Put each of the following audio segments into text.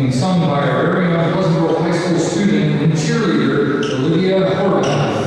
being sung by our very own Pleasant Grove High School student and cheerleader, Olivia Horvath.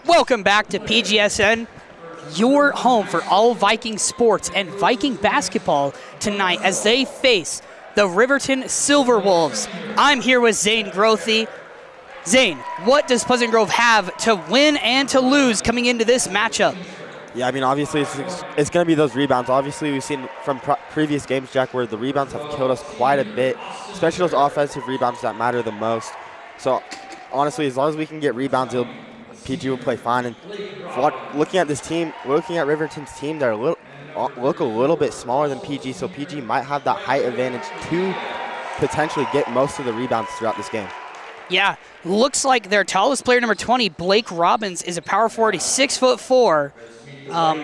Welcome back to PGSN, your home for all Viking sports and Viking basketball tonight as they face the Riverton Silverwolves. I'm here with Zane Grothy. Zane, what does Pleasant Grove have to win and to lose coming into this matchup? Yeah, I mean, obviously it's going to be those rebounds. Obviously, we've seen from previous games, Jack, where the rebounds have killed us quite a bit, especially those offensive rebounds that matter the most. So, honestly, as long as we can get rebounds, PG will play fine. And looking at this team, looking at Riverton's team, they're look a little bit smaller than PG, so PG might have that height advantage to potentially get most of the rebounds throughout this game. Yeah, looks like their tallest player, number 20, Blake Robbins, is a power forward. He's 6'4".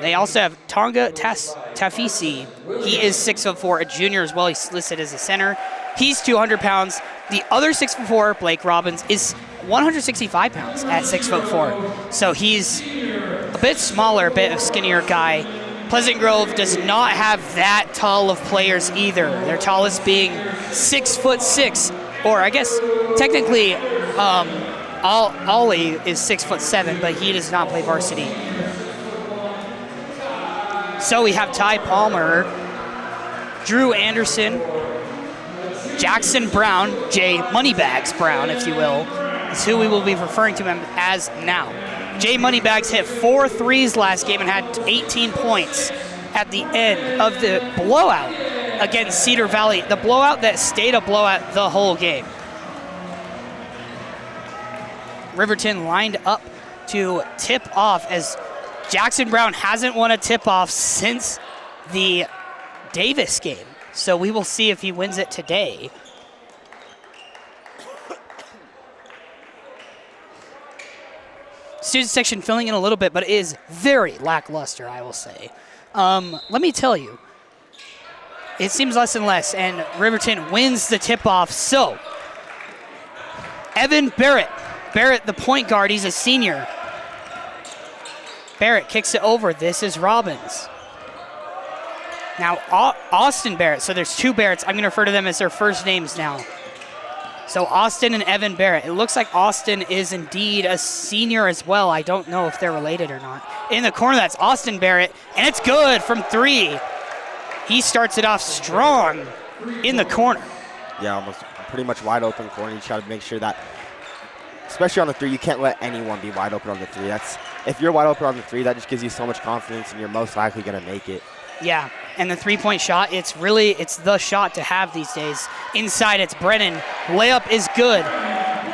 They also have Tonga Tafisi. He is 6'4", a junior as well. He's listed as a center. He's 200 pounds. The other 6'4", Blake Robbins, is 165 pounds at 6'4". So he's a bit smaller, a bit of skinnier guy. Pleasant Grove does not have that tall of players either. Their tallest being 6'6", or I guess technically Ollie is 6'7", but he does not play varsity. So we have Ty Palmer, Drew Anderson, Jackson Brown, Jay Moneybags Brown, if you will, is who we will be referring to him as now. Jay Moneybags hit 4 threes last game and had 18 points at the end of the blowout against Cedar Valley, the blowout that stayed a blowout the whole game. Riverton lined up to tip off as Jackson Brown hasn't won a tip-off since the Davis game. So we will see if he wins it today. Student section filling in a little bit, but it is very lackluster, I will say. Let me tell you, it seems less and less, and Riverton wins the tip-off. So, Evan Barrett, the point guard, he's a senior. Barrett kicks it over. This is Robbins. Now, Austin Barrett. So there's two Barretts. I'm going to refer to them as their first names now. So Austin and Evan Barrett. It looks like Austin is indeed a senior as well. I don't know if they're related or not. In the corner, that's Austin Barrett, and it's good from 3. He starts it off strong in the corner. Yeah, almost pretty much wide open corner. You try to make sure that, especially on the 3, you can't let anyone be wide open on the 3. If you're wide open on the 3, that just gives you so much confidence, and you're most likely going to make it. Yeah, and the three-point shot, it's the shot to have these days. Inside, it's Brennan. Layup is good.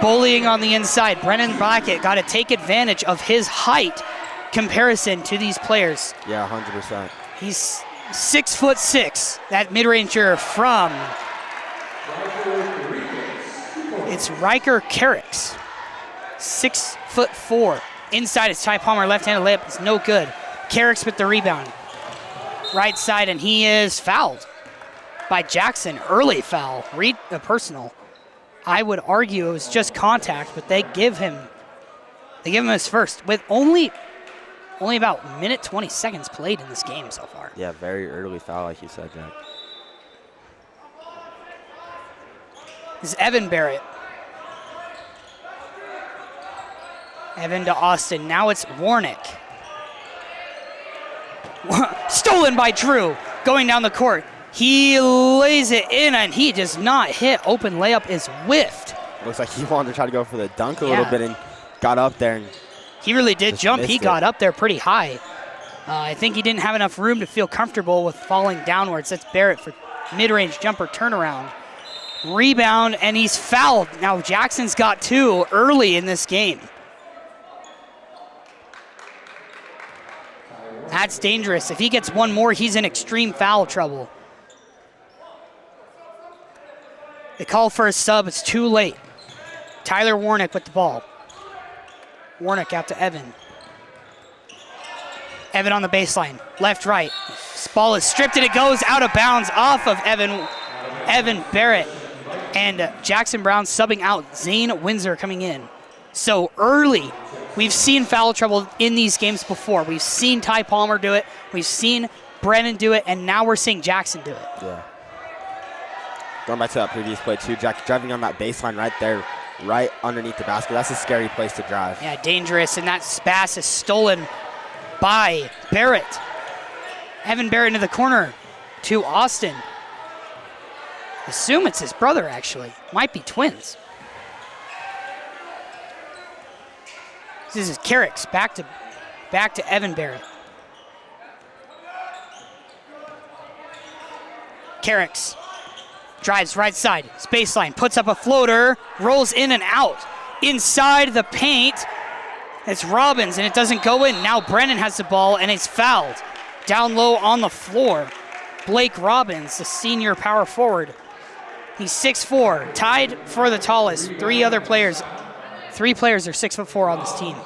Bullying on the inside. Brennan Blackett got to take advantage of his height comparison to these players. Yeah, 100%. He's 6'6", that mid-ranger from, it's Riker Carricks, 6'4". Inside is Ty Palmer, left-handed layup. It's no good. Carrick's with the rebound. Right side, and he is fouled by Jackson. Early foul, read a personal. I would argue it was just contact, but they give him his first with only about a minute 20 seconds played in this game so far. Yeah, very early foul, like you said, Jack. This is Evan Barrett. Evan to Austin. Now it's Warnick. Stolen by Drew. Going down the court. He lays it in, and he does not hit. Open layup is whiffed. Looks like he wanted to try to go for the dunk a little bit and got up there. And he really did jump. He got up there pretty high. I think he didn't have enough room to feel comfortable with falling downwards. That's Barrett for mid-range jumper turnaround. Rebound, and he's fouled. Now Jackson's got 2 early in this game. That's dangerous. If he gets 1 more, he's in extreme foul trouble. They call for a sub. It's too late. Tyler Warnick with the ball. Warnick out to Evan. Evan on the baseline. Left, right. This ball is stripped, and it goes out of bounds off of Evan Barrett. And Jackson Brown subbing out. Zane Windsor coming in. So early, we've seen foul trouble in these games before. We've seen Ty Palmer do it. We've seen Brennan do it, and now we're seeing Jackson do it. Yeah. Going back to that previous play too, Jack driving on that baseline right there, right underneath the basket. That's a scary place to drive. Yeah, dangerous, and that pass is stolen by Barrett. Evan Barrett into the corner to Austin. Assume it's his brother, actually. Might be twins. This is Carrick's back to Evan Barrett. Carrick's drives right side, baseline, puts up a floater, rolls in and out. Inside the paint, it's Robbins, and it doesn't go in. Now Brennan has the ball, and it's fouled. Down low on the floor, Blake Robbins, the senior power forward. He's 6'4", tied for the tallest. 3 players are 6'4" on this team.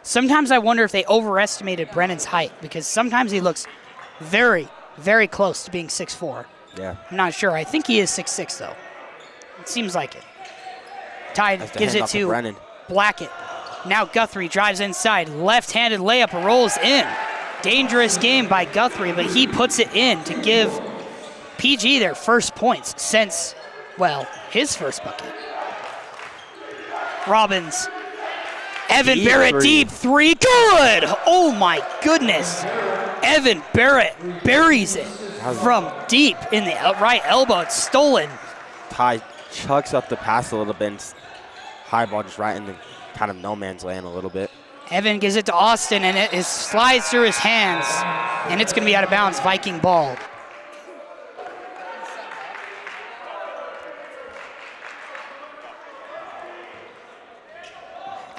Sometimes I wonder if they overestimated Brennan's height, because sometimes he looks very, very close to being 6'4". Yeah. I'm not sure. I think he is 6'6", though. It seems like it. Tide gives it to Blackett. Now Guthrie drives inside. Left-handed layup rolls in. Dangerous game by Guthrie, but he puts it in to give PG their first points since, well, his first bucket. Robbins. Evan Barrett deep 3. Good! Oh, my goodness. Evan Barrett buries it from deep in the right elbow. It's stolen. Ty chucks up the pass a little bit, and high ball just right in the kind of no man's land a little bit. Evan gives it to Austin, and it slides through his hands, and it's going to be out of bounds. Viking ball.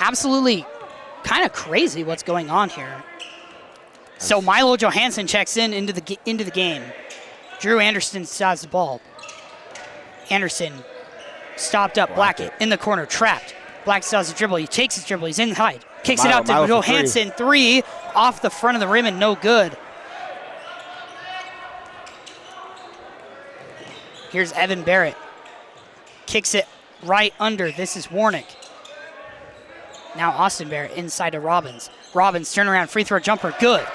Absolutely kind of crazy what's going on here. So Milo Johansson checks into the game. Drew Anderson has the ball. Anderson stopped up. Blackett in the corner, trapped. Blackett still has a dribble. He takes his dribble. He's inside. Kicks it out to Johansson. 3 off the front of the rim and no good. Here's Evan Barrett. Kicks it right under. This is Warnick. Now Austin Barrett inside to Robbins. Robbins turnaround free throw jumper. Good.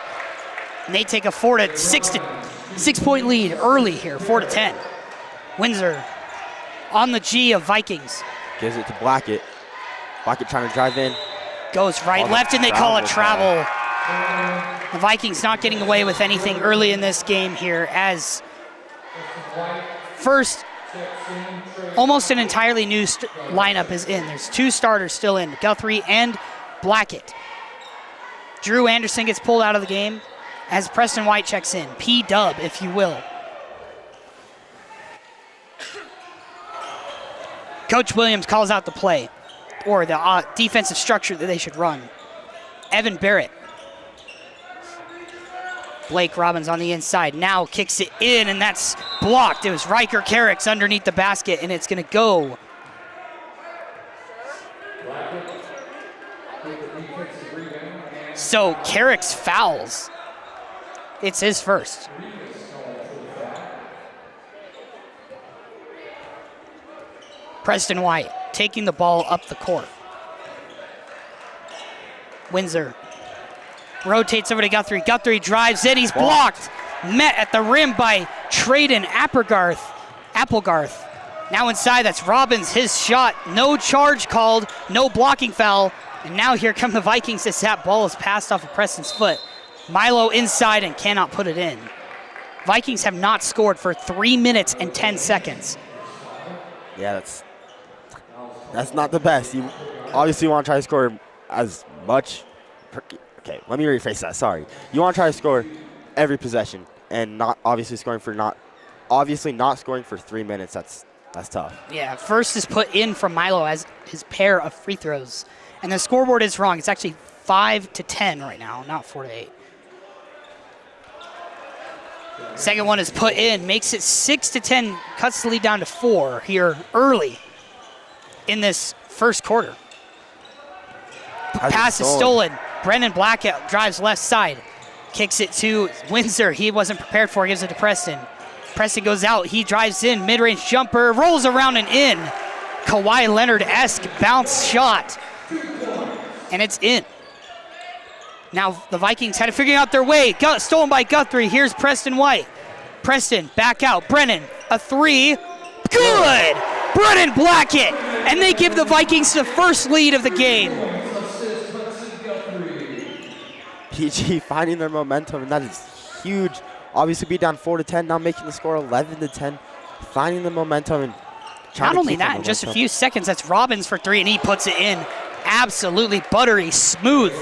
And they take a 6-point lead early here, 4-10. Windsor on the G of Vikings. Gives it to Blackett. Blackett trying to drive in. Goes right, left, and they call it travel. The Vikings not getting away with anything early in this game here, as first, almost an entirely new lineup is in. There's 2 starters still in, Guthrie and Blackett. Drew Anderson gets pulled out of the game as Preston White checks in. P-dub, if you will. Coach Williams calls out the play, or the defensive structure that they should run. Evan Barrett. Blake Robbins on the inside, now kicks it in, and that's blocked. It was Riker Carrick's underneath the basket, and it's going to go. So Carrick's fouls. It's his first. Preston White taking the ball up the court. Windsor rotates over to Guthrie. Guthrie drives in. He's blocked. Met at the rim by Trayden Applegarth. Now inside, that's Robbins, his shot. No charge called, no blocking foul. And now here come the Vikings as that ball is passed off of Preston's foot. Milo inside and cannot put it in. Vikings have not scored for 3 minutes and 10 seconds. Yeah, that's not the best. You obviously want to try to score as much. Okay, let me rephrase that. Sorry. You want to try to score every possession and not scoring for 3 minutes. That's tough. Yeah, first is put in from Milo as his pair of free throws. And the scoreboard is wrong. It's actually 5-10 right now, not 4-8. Second one is put in, makes it 6-10, cuts the lead down to 4 here early in this first quarter. Pass is stolen. Brennan Blackett drives left side. Kicks it to Windsor. He wasn't prepared for it. Gives it to Preston. Preston goes out. He drives in. Mid-range jumper. Rolls around and in. Kawhi Leonard-esque bounce shot. And it's in. Now the Vikings had to figure out their way. Stolen by Guthrie. Here's Preston White. Preston back out. Brennan, a three. Good! Brennan Blackett. And they give the Vikings the first lead of the game. PG finding their momentum, and that is huge. Obviously be down 4-10, now making the score 11-10. Finding the momentum and not only that, in just a few seconds, that's Robbins for three, and he puts it in. Absolutely buttery, smooth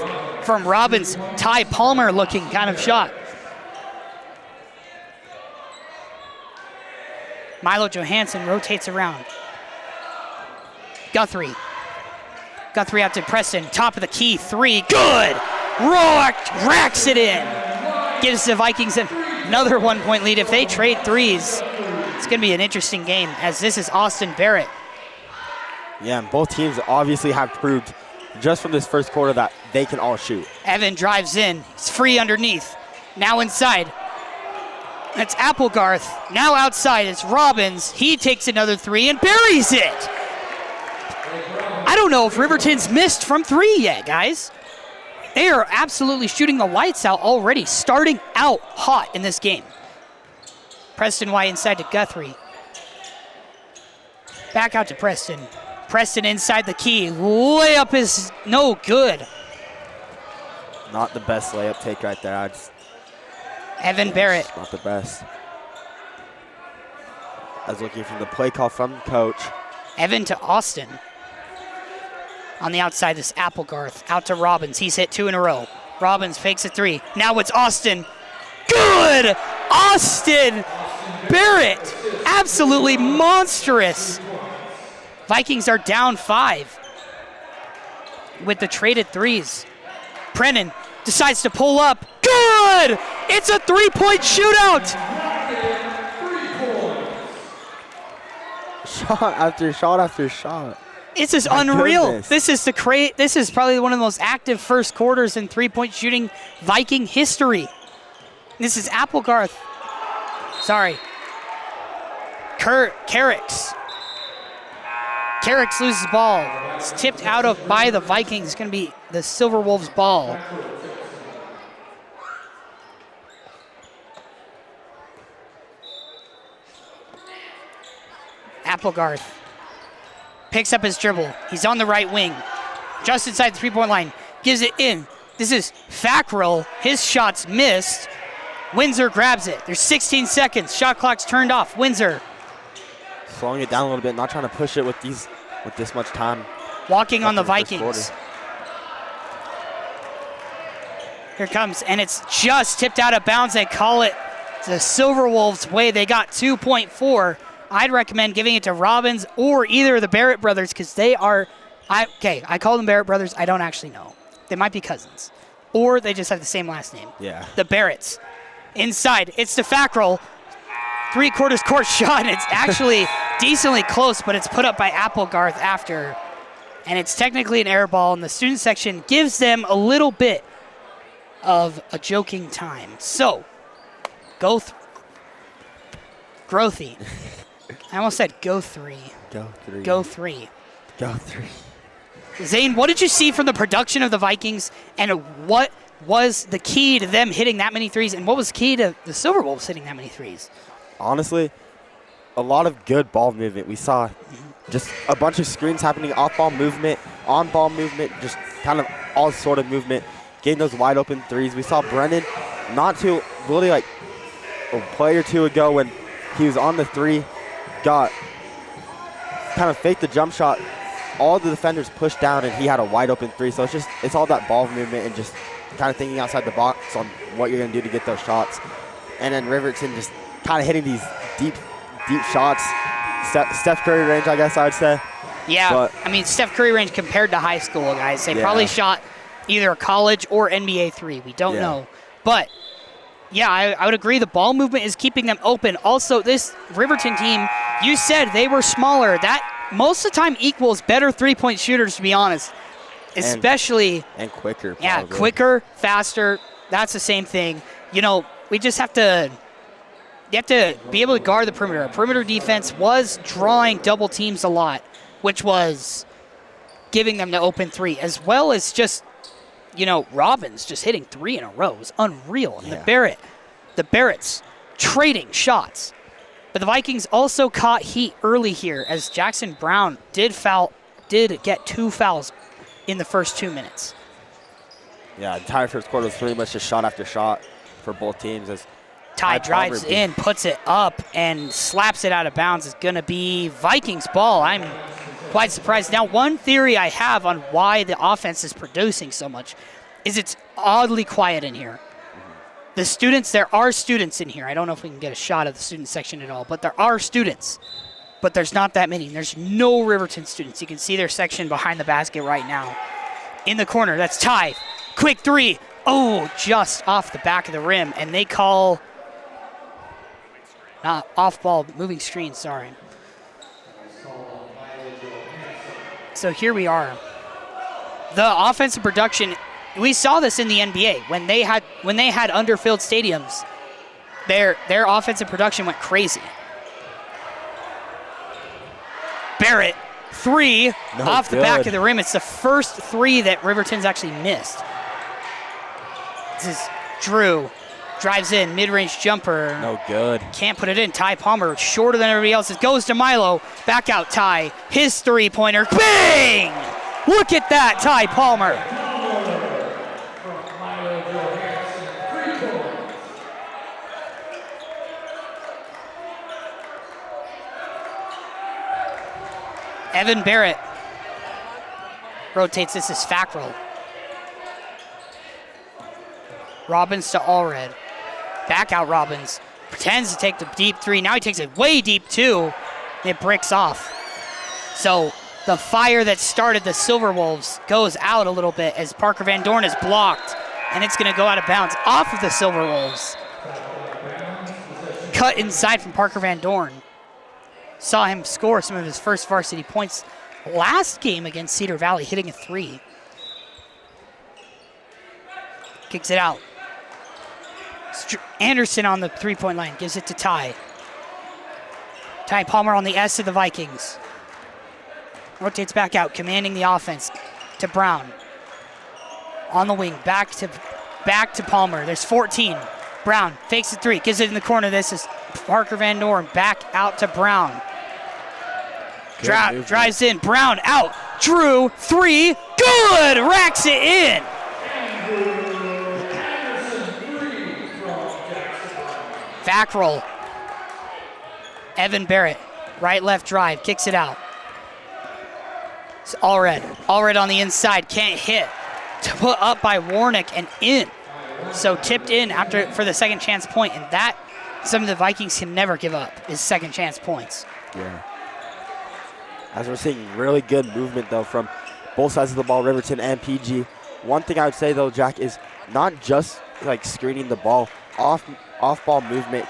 from Robbins. Ty Palmer looking kind of shot. Milo Johansson rotates around. Guthrie out to Preston, top of the key, three, good! Racks it in. Gives the Vikings another 1 point lead. If they trade threes, it's going to be an interesting game, as this is Austin Barrett. Yeah, and both teams obviously have proved just from this first quarter that they can all shoot. Evan drives in. He's free underneath. Now inside. That's Applegarth. Now outside, it's Robbins. He takes another three and buries it. I don't know if Riverton's missed from three yet, guys. They are absolutely shooting the lights out already, starting out hot in this game. Preston White inside to Guthrie. Back out to Preston. Preston inside the key. Layup is no good. Not the best layup take right there. Evan Barrett. Not the best. I was looking from the play call from the coach. Evan to Austin. On the outside, this Applegarth. Out to Robbins. He's hit 2 in a row. Robbins fakes a three. Now it's Austin. Good! Austin Barrett. Absolutely monstrous. Vikings are down 5 with the traded threes. Brennan decides to pull up. Good! It's a three-point shootout. Shot after shot after shot. This is unreal. This is probably one of the most active first quarters in three-point shooting Viking history. This is Applegarth. Sorry. Carricks. Carricks loses ball. It's tipped out of by the Vikings. It's going to be the Silver Wolves' ball. Applegarth picks up his dribble. He's on the right wing. Just inside the three-point line. Gives it in. This is Fackrell. His shot's missed. Windsor grabs it. There's 16 seconds. Shot clock's turned off. Windsor. Slowing it down a little bit, not trying to push it with this much time. Walking on the Vikings. Here it comes, and it's just tipped out of bounds. They call it the Silver Wolves' way. They got 2.4. I'd recommend giving it to Robbins or either of the Barrett brothers, because they are, I call them Barrett brothers. I don't actually know. They might be cousins. Or they just have the same last name. Yeah. The Barretts. Inside, it's to Fackrell. Three-quarters court shot. It's actually decently close, but it's put up by Applegarth after. And it's technically an air ball, and the student section gives them a little bit of a joking time. So, growthy. I almost said go three. Go 3. Go 3. Go 3. Zane, what did you see from the production of the Vikings, and what was the key to them hitting that many threes, and what was key to the Silver Wolves hitting that many threes? Honestly, a lot of good ball movement. We saw just a bunch of screens happening, off-ball movement, on-ball movement, just kind of all sort of movement, getting those wide open threes. We saw Brennan really like a play or two ago when he was on the 3, got kind of faked the jump shot. All the defenders pushed down, and he had a wide open 3. So it's all that ball movement and just kind of thinking outside the box on what you're going to do to get those shots. And then Riverton just kind of hitting these deep shots. Steph Curry range, I guess I would say. Yeah, but, I mean, Steph Curry range compared to high school guys. They probably shot either a college or NBA 3. We don't know. But, yeah, I would agree. The ball movement is keeping them open. Also, this Riverton team, you said they were smaller. That most of the time equals better three-point shooters, to be honest. Especially. And quicker. Probably. Yeah, quicker, faster. That's the same thing. You know, we just have to. You have to be able to guard the perimeter. Perimeter defense was drawing double teams a lot, which was giving them the open 3, as well as just, you know, Robbins just hitting 3 in a row. It was unreal. And the Barretts trading shots. But the Vikings also caught heat early here, as Jackson Brown did get 2 fouls in the first 2 minutes. Yeah, the entire first quarter was pretty much just shot after shot for both teams. As Ty drives in, puts it up, and slaps it out of bounds. It's going to be Vikings ball. I'm quite surprised. Now, one theory I have on why the offense is producing so much is it's oddly quiet in here. There are students in here. I don't know if we can get a shot of the student section at all, but there are students. But there's not that many. There's no Riverton students. You can see their section behind the basket right now. In the corner, that's Ty. Quick 3. Oh, just off the back of the rim. And they call... Not off-ball, moving screen, sorry. So here we are. The offensive production, we saw this in the NBA. When they had underfilled stadiums, their offensive production went crazy. Barrett, 3 off the back of the rim. It's the first 3 that Riverton's actually missed. This is Drew. Drives in, mid-range jumper. No good. Can't put it in. Ty Palmer, shorter than everybody else. It goes to Milo. Back out, Ty. His three-pointer. Bang! Look at that, Ty Palmer. Evan Barrett rotates. This is Fackrell. Robbins to Allred. Back out Robbins. Pretends to take the deep 3. Now he takes it way deep, too. It breaks off. So the fire that started the Silver Wolves goes out a little bit as Parker Van Dorn is blocked. And it's going to go out of bounds off of the Silver Wolves. Cut inside from Parker Van Dorn. Saw him score some of his first varsity points last game against Cedar Valley, hitting a 3. Kicks it out. Anderson on the three-point line, gives it to Ty. Ty Palmer on the S of the Vikings. Rotates back out, commanding the offense to Brown. On the wing, back to Palmer. There's 14. Brown fakes the 3, gives it in the corner. This is Parker Van Dorn, back out to Brown. Drives in, Brown out. Drew, 3, good! Racks it in! Fackrell. Evan Barrett, right, left drive, kicks it out. It's Allred on the inside, can't hit. Put up by Warnick and in. So tipped in for the second chance point, and that some of the Vikings can never give up is second chance points. Yeah. As we're seeing really good movement though from both sides of the ball, Riverton and PG. One thing I would say though, Jack, is not just like screening the ball. Off-ball movement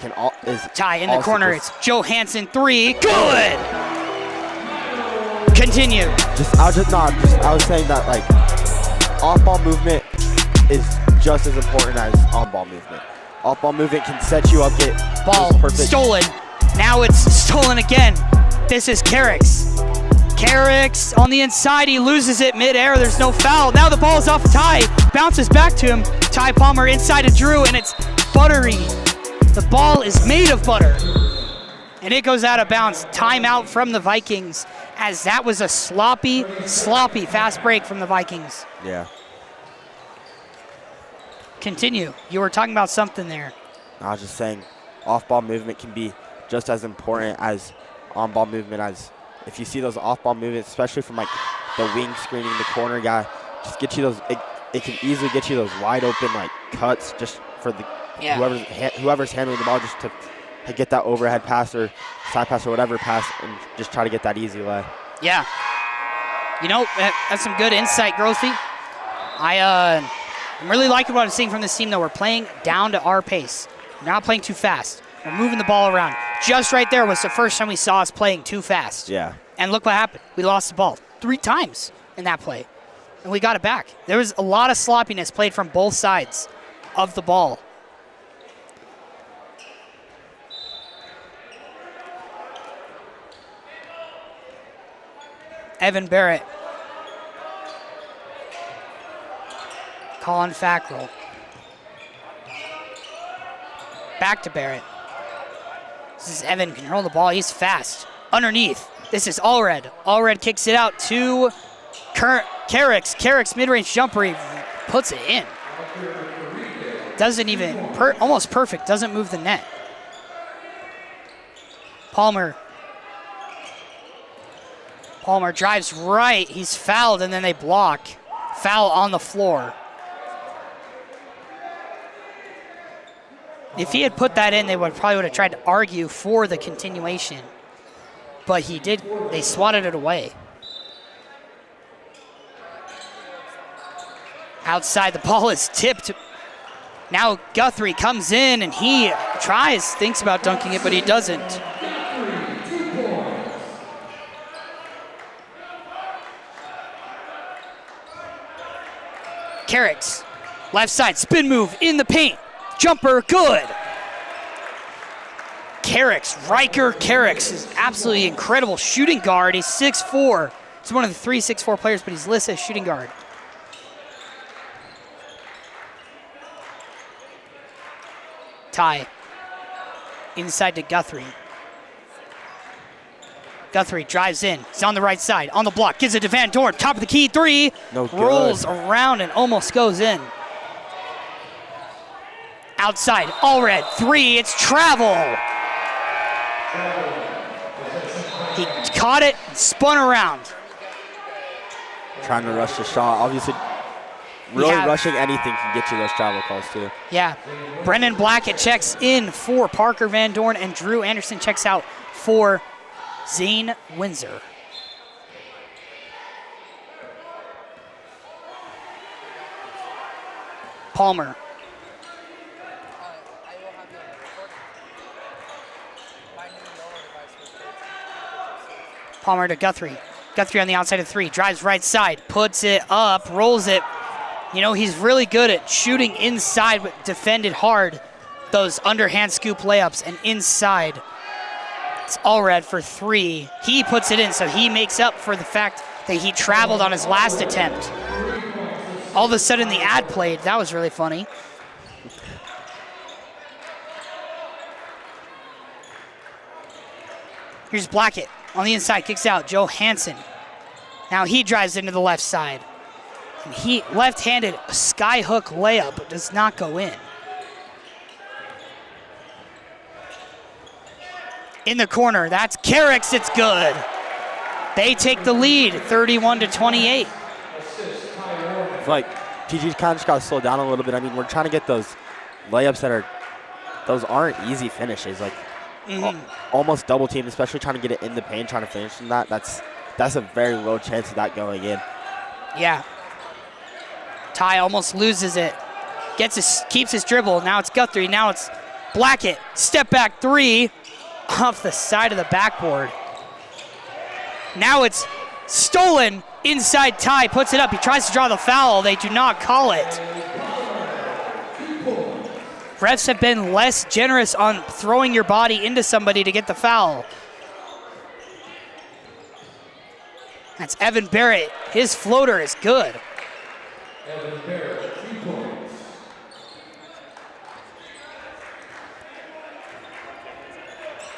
is Ty in the corner. It's Johansson 3. Good. Continue. I was saying that like off-ball movement is just as important as on-ball movement. Off-ball movement can set you up, get Ball perfect. stolen. Now it's stolen again. This is Carricks. Carricks on the inside, he loses it midair, there's no foul. Now the ball is off Ty, bounces back to him. Ty Palmer inside to Drew, and it's buttery. The ball is made of butter. And it goes out of bounds. Timeout from the Vikings, as that was a sloppy fast break from the Vikings. Yeah. Continue. You were talking about something there. I was just saying, off-ball movement can be just as important as on-ball movement. As if you see those off-ball movements, especially from like the wing screening, the corner guy, just get you those. It can easily get you those wide open like cuts, just for the whoever's handling the ball, just to get that overhead pass or side pass or whatever pass, and just try to get that easy lay. Yeah. You know, that's some good insight, Grothy. I'm really liking what I'm seeing from this team, though. We're playing down to our pace. We're not playing too fast. We're moving the ball around. Just right there was the first time we saw us playing too fast. Yeah. And look what happened. We lost the ball 3 times in that play, and we got it back. There was a lot of sloppiness played from both sides of the ball. Evan Barrett. Colin Fackrell. Back to Barrett. This is Evan controlling the ball. He's fast. Underneath. This is Allred. Allred kicks it out to Carricks. Carricks mid-range jumper. He puts it in. Doesn't even, almost perfect. Doesn't move the net. Palmer. Palmer drives right. He's fouled, and then they block. Foul on the floor. If he had put that in, they probably would have tried to argue for the continuation. But he did. They swatted it away. Outside, the ball is tipped. Now Guthrie comes in, and he thinks about dunking it, but he doesn't. Carricks, left side, spin move in the paint. Jumper, good. Riker Carricks is absolutely incredible shooting guard. He's 6'4". He's one of the 3 6'4" players, but he's listed as shooting guard. Ty, inside to Guthrie. Guthrie drives in. He's on the right side, on the block. Gives it to Van Dorn. Top of the key, 3. No good. Rolls around and almost goes in. Outside, Allred, 3. It's travel. He caught it, spun around. Trying to rush the shot. Obviously, really rushing anything can get you those travel calls, too. Yeah. Brennan Blackett checks in for Parker Van Dorn, and Drew Anderson checks out for Zane Windsor. Palmer. Palmer to Guthrie. Guthrie on the outside of 3. Drives right side. Puts it up. Rolls it. You know, he's really good at shooting inside, but defended hard. Those underhand scoop layups, and inside. It's Allred for 3. He puts it in, so he makes up for the fact that he traveled on his last attempt. All of a sudden, the ad played. That was really funny. Here's Blackett on the inside, kicks out. Joe Hansen. Now he drives into the left side. And he left-handed skyhook layup, but does not go in. In the corner, that's Carricks, it's good. They take the lead, 31-28. I feel like PG's kind of just got to slow down a little bit. I mean, we're trying to get those layups those aren't easy finishes. Like, almost double team, especially trying to get it in the paint, trying to finish in that. That's a very low chance of that going in. Yeah. Ty almost loses it. Keeps his dribble. Now it's Guthrie. Now it's Blackett. Step back 3 off the side of the backboard. Now it's stolen inside. Ty puts it up. He tries to draw the foul. They do not call it. refs have been less generous on throwing your body into somebody to get the foul. That's Evan Barrett. His floater is good. Evan Barrett, 3 points.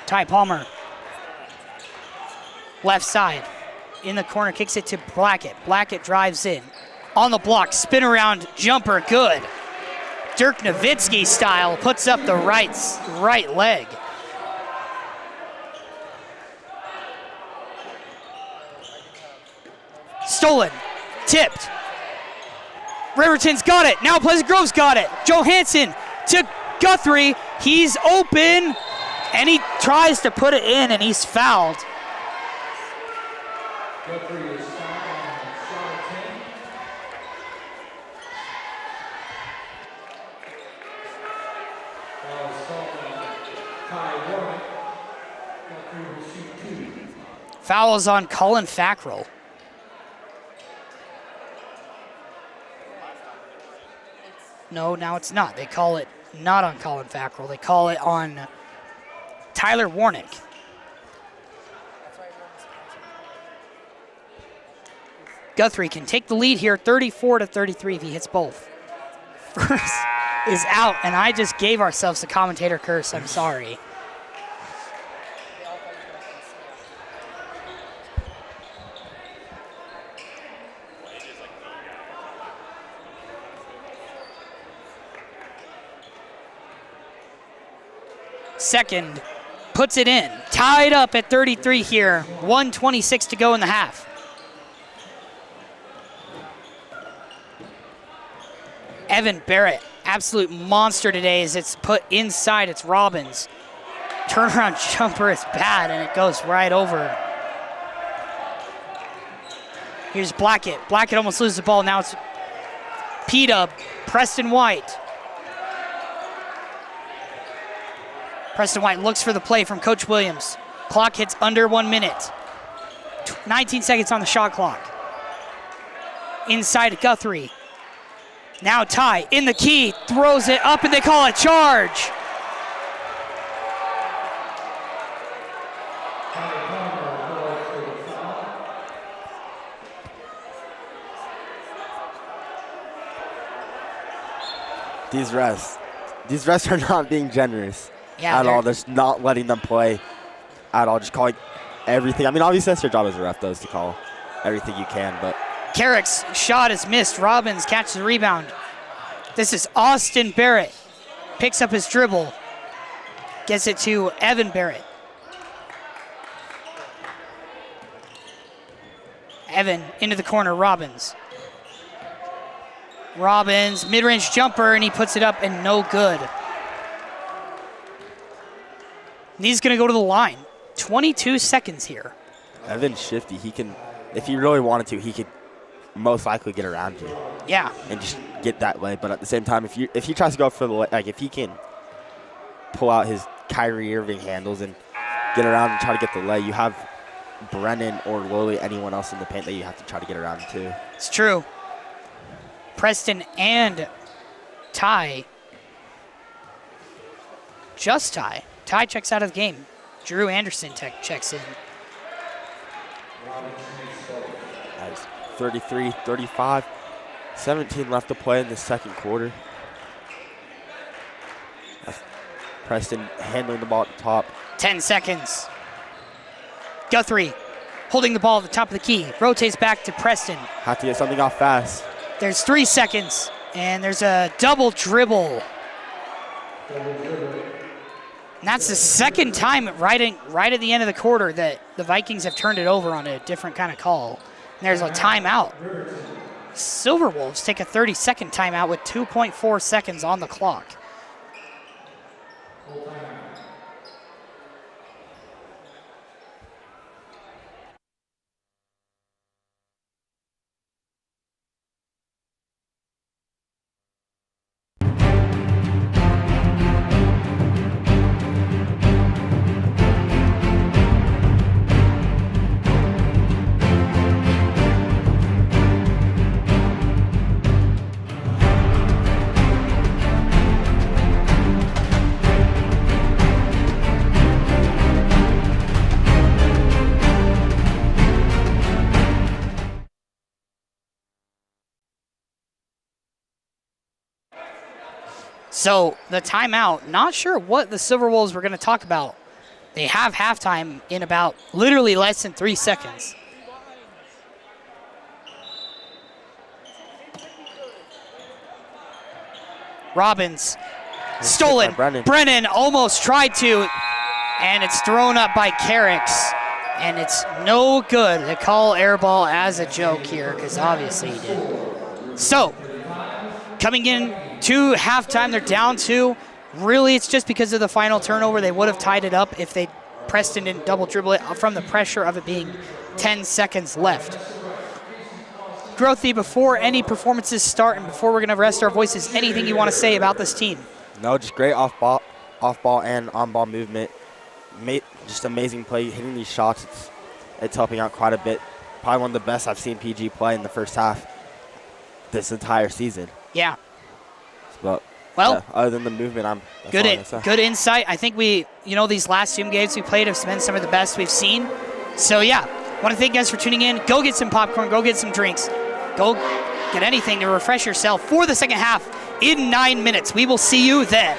Ty Palmer. Left side. In the corner, kicks it to Blackett. Blackett drives in. On the block, spin around jumper, good. Dirk Nowitzki style, puts up the right leg. Stolen, tipped. Riverton's got it. Now Pleasant Grove's got it. Johansson to Guthrie. He's open, and he tries to put it in, and he's fouled. Guthrie is fouled on shot of 10. Foul is called on Ty Warren. Guthrie will shoot 2. Fouls on Colin Fackrell. No, now it's not. They call it not on Colin Fackrell. They call it on Tyler Warnick. Guthrie can take the lead here, 34-33 if he hits both. First is out, and I just gave ourselves a commentator curse. I'm sorry. Second, puts it in. Tied up at 33 here. 1:26 to go in the half. Evan Barrett, absolute monster today as it's put inside. It's Robbins. Turnaround jumper is bad, and it goes right over. Here's Blackett. Blackett almost loses the ball. Now it's P-Dub, Preston White. Preston White looks for the play from Coach Williams. Clock hits under 1 minute. 19 seconds on the shot clock. Inside Guthrie. Now Ty in the key, throws it up, and they call a charge. These refs are not being generous at all. They're just not letting them play at all, just calling everything. I mean, obviously that's your job as a ref, though, is to call everything you can, but Carrick's shot is missed. Robbins catches the rebound. This is Austin Barrett. Picks up his dribble. Gets it to Evan Barrett. Evan into the corner, Robbins. Robbins, mid-range jumper, and he puts it up and no good. And he's gonna go to the line. 22 seconds here. Evan's shifty. He can, if he really wanted to, he could most likely get around you. Yeah. And just get that way. But at the same time, if he tries to go for the, like, if he can pull out his Kyrie Irving handles and get around and try to get the lay, you have Brennan or literally anyone else in the paint that you have to try to get around too. It's true. Preston and Ty. Just Ty. Ty checks out of the game. Drew Anderson checks in. That is 33-35. 17 left to play in the second quarter. That's Preston handling the ball at the top. 10 seconds. Guthrie holding the ball at the top of the key. Rotates back to Preston. Have to get something off fast. There's 3 seconds, and there's a double dribble. And that's the second time right at the end of the quarter that the Vikings have turned it over on a different kind of call. And there's a timeout. Silverwolves take a 30-second timeout with 2.4 seconds on the clock. So the timeout, not sure what the Silver Wolves were going to talk about. They have halftime in about literally less than 3 seconds. Robbins, stolen. Brennan almost tried to, and it's thrown up by Carricks, and it's no good. They call air ball as a joke here, because obviously he did. So, coming in to halftime, they're down 2. Really, it's just because of the final turnover. They would have tied it up if Preston didn't double dribble it from the pressure of it being 10 seconds left. Grothy, before any performances start and before we're going to rest our voices, anything you want to say about this team? No, just great off ball and on ball movement. Just amazing play, hitting these shots. It's helping out quite a bit. Probably one of the best I've seen PG play in the first half this entire season. Yeah. But well, yeah, other than the movement, good insight. I think these last 2 games we played have been some of the best we've seen. So yeah, want to thank you guys for tuning in. Go get some popcorn. Go get some drinks. Go get anything to refresh yourself for the second half in 9 minutes. We will see you then.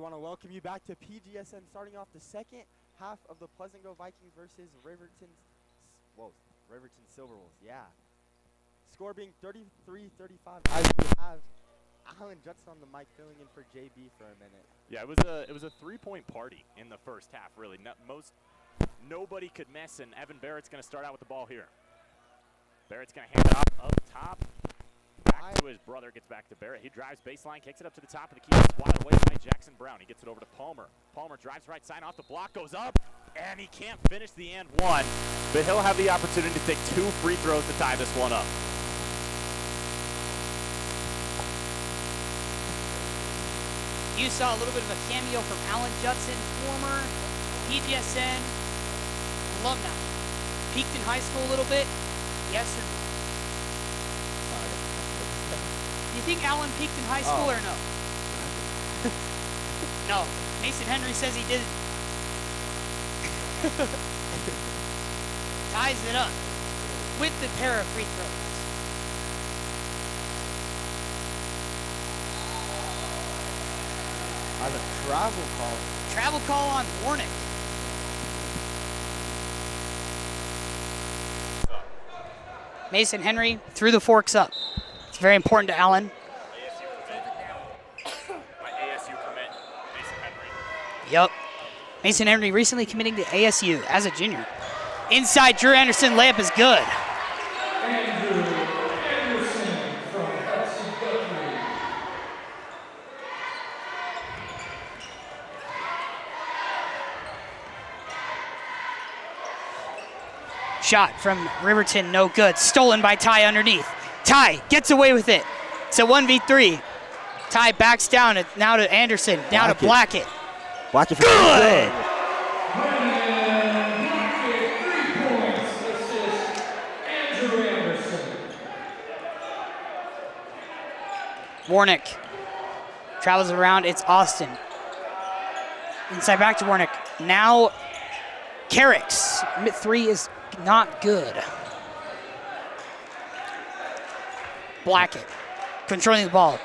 want to welcome you back to PGSN, starting off the second half of the Pleasant Grove Vikings versus Riverton Silverwolves. Yeah. Score being 33-35 as we have Alan Judson on the mic filling in for JB for a minute. Yeah, it was a three-point party in the first half, really. Nobody could miss, and Evan Barrett's going to start out with the ball here. Barrett's going to hand it up top. Back to his brother, gets back to Barrett. He drives baseline, kicks it up to the top of the key. Swat away by Jackson Brown. He gets it over to Palmer. Palmer drives right side off the block, goes up, and he can't finish the and one. But he'll have the opportunity to take 2 free throws to tie this one up. You saw a little bit of a cameo from Alan Judson, former PGSN alumni. Peaked in high school a little bit. Yes or no? You think Alan peaked in high school or no? No. Mason Henry says he didn't. Ties it up with the pair of free throws. On a travel call. Travel call on Warnick. Mason Henry threw the forks up. It's very important to Allen. My ASU commit, Mason Henry. Yep. Mason Henry recently committing to ASU as a junior. Inside, Drew Anderson, layup is good. Andrew Anderson from Hudson. Shot from Riverton, no good. Stolen by Ty underneath. Ty gets away with it. It's a 1v3. Ty backs down now to Anderson, now to Blackett. Blackett for good. Warnick travels around. It's Austin. Inside back to Warnick. Now Carricks. Mid-3 is not good. Blackett controlling the ball.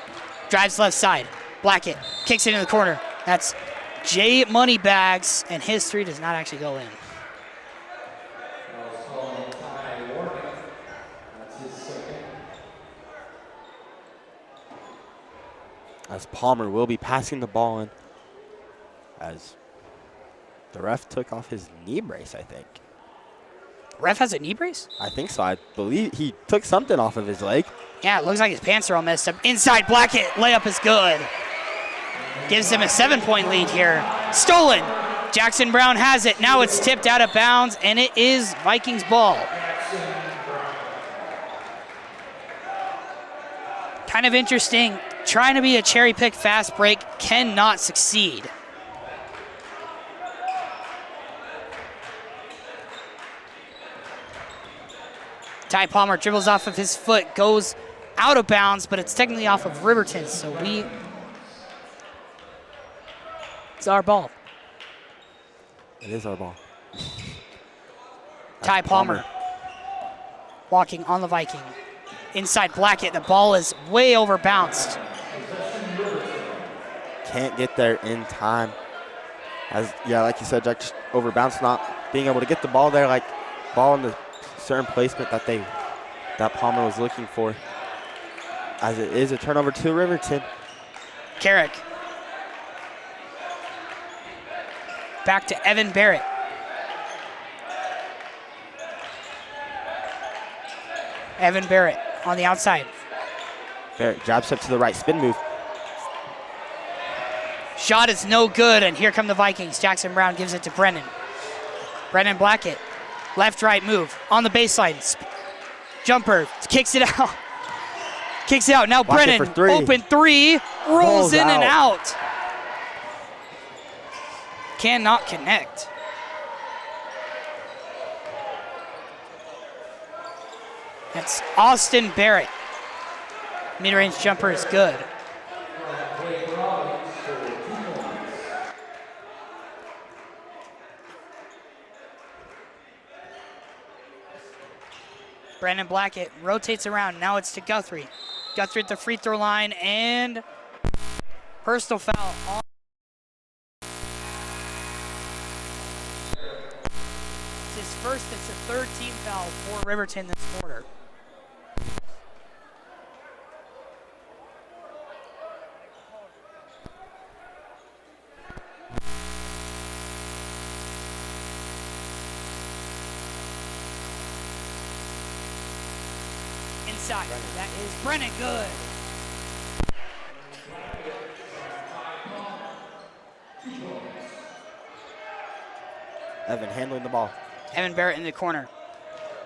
Drives left side. Blackett kicks it in the corner. That's Jay Moneybags, and his 3 does not actually go in. As Palmer will be passing the ball in, as the ref took off his knee brace, I think. Ref has a knee brace? I think so. I believe he took something off of his leg. Yeah, it looks like his pants are all messed up. Inside Blackett, layup is good. Gives him a 7-point lead here. Stolen. Jackson Brown has it. Now it's tipped out of bounds, and it is Vikings ball. Kind of interesting. Trying to be a cherry pick fast break, cannot succeed. Ty Palmer dribbles off of his foot, goes out of bounds, but it's technically off of Riverton, so it's our ball. It is our ball. Ty Palmer walking on the Viking. Inside Blackett, the ball is way over bounced. Can't get there in time. Like you said, Jack, just over bounced, not being able to get the ball there, like ball in the certain placement that Palmer was looking for. As it is a turnover to Riverton. Carrick. Back to Evan Barrett. Evan Barrett on the outside. Barrett jab step to the right, spin move. Shot is no good, and here come the Vikings. Jackson Brown gives it to Brennan. Brennan Blackett. Left-right move on the baseline. Jumper, kicks it out. Kicks it out. Now Brennan, open 3, rolls in and out. Cannot connect. That's Austin Barrett. Mid-range jumper is good. Brandon Blackett rotates around. Now it's to Guthrie. Guthrie at the free throw line, and personal foul on first. It's the third team foul for Riverton this quarter. Inside, that is Brennan, good. Evan handling the ball. Evan Barrett in the corner.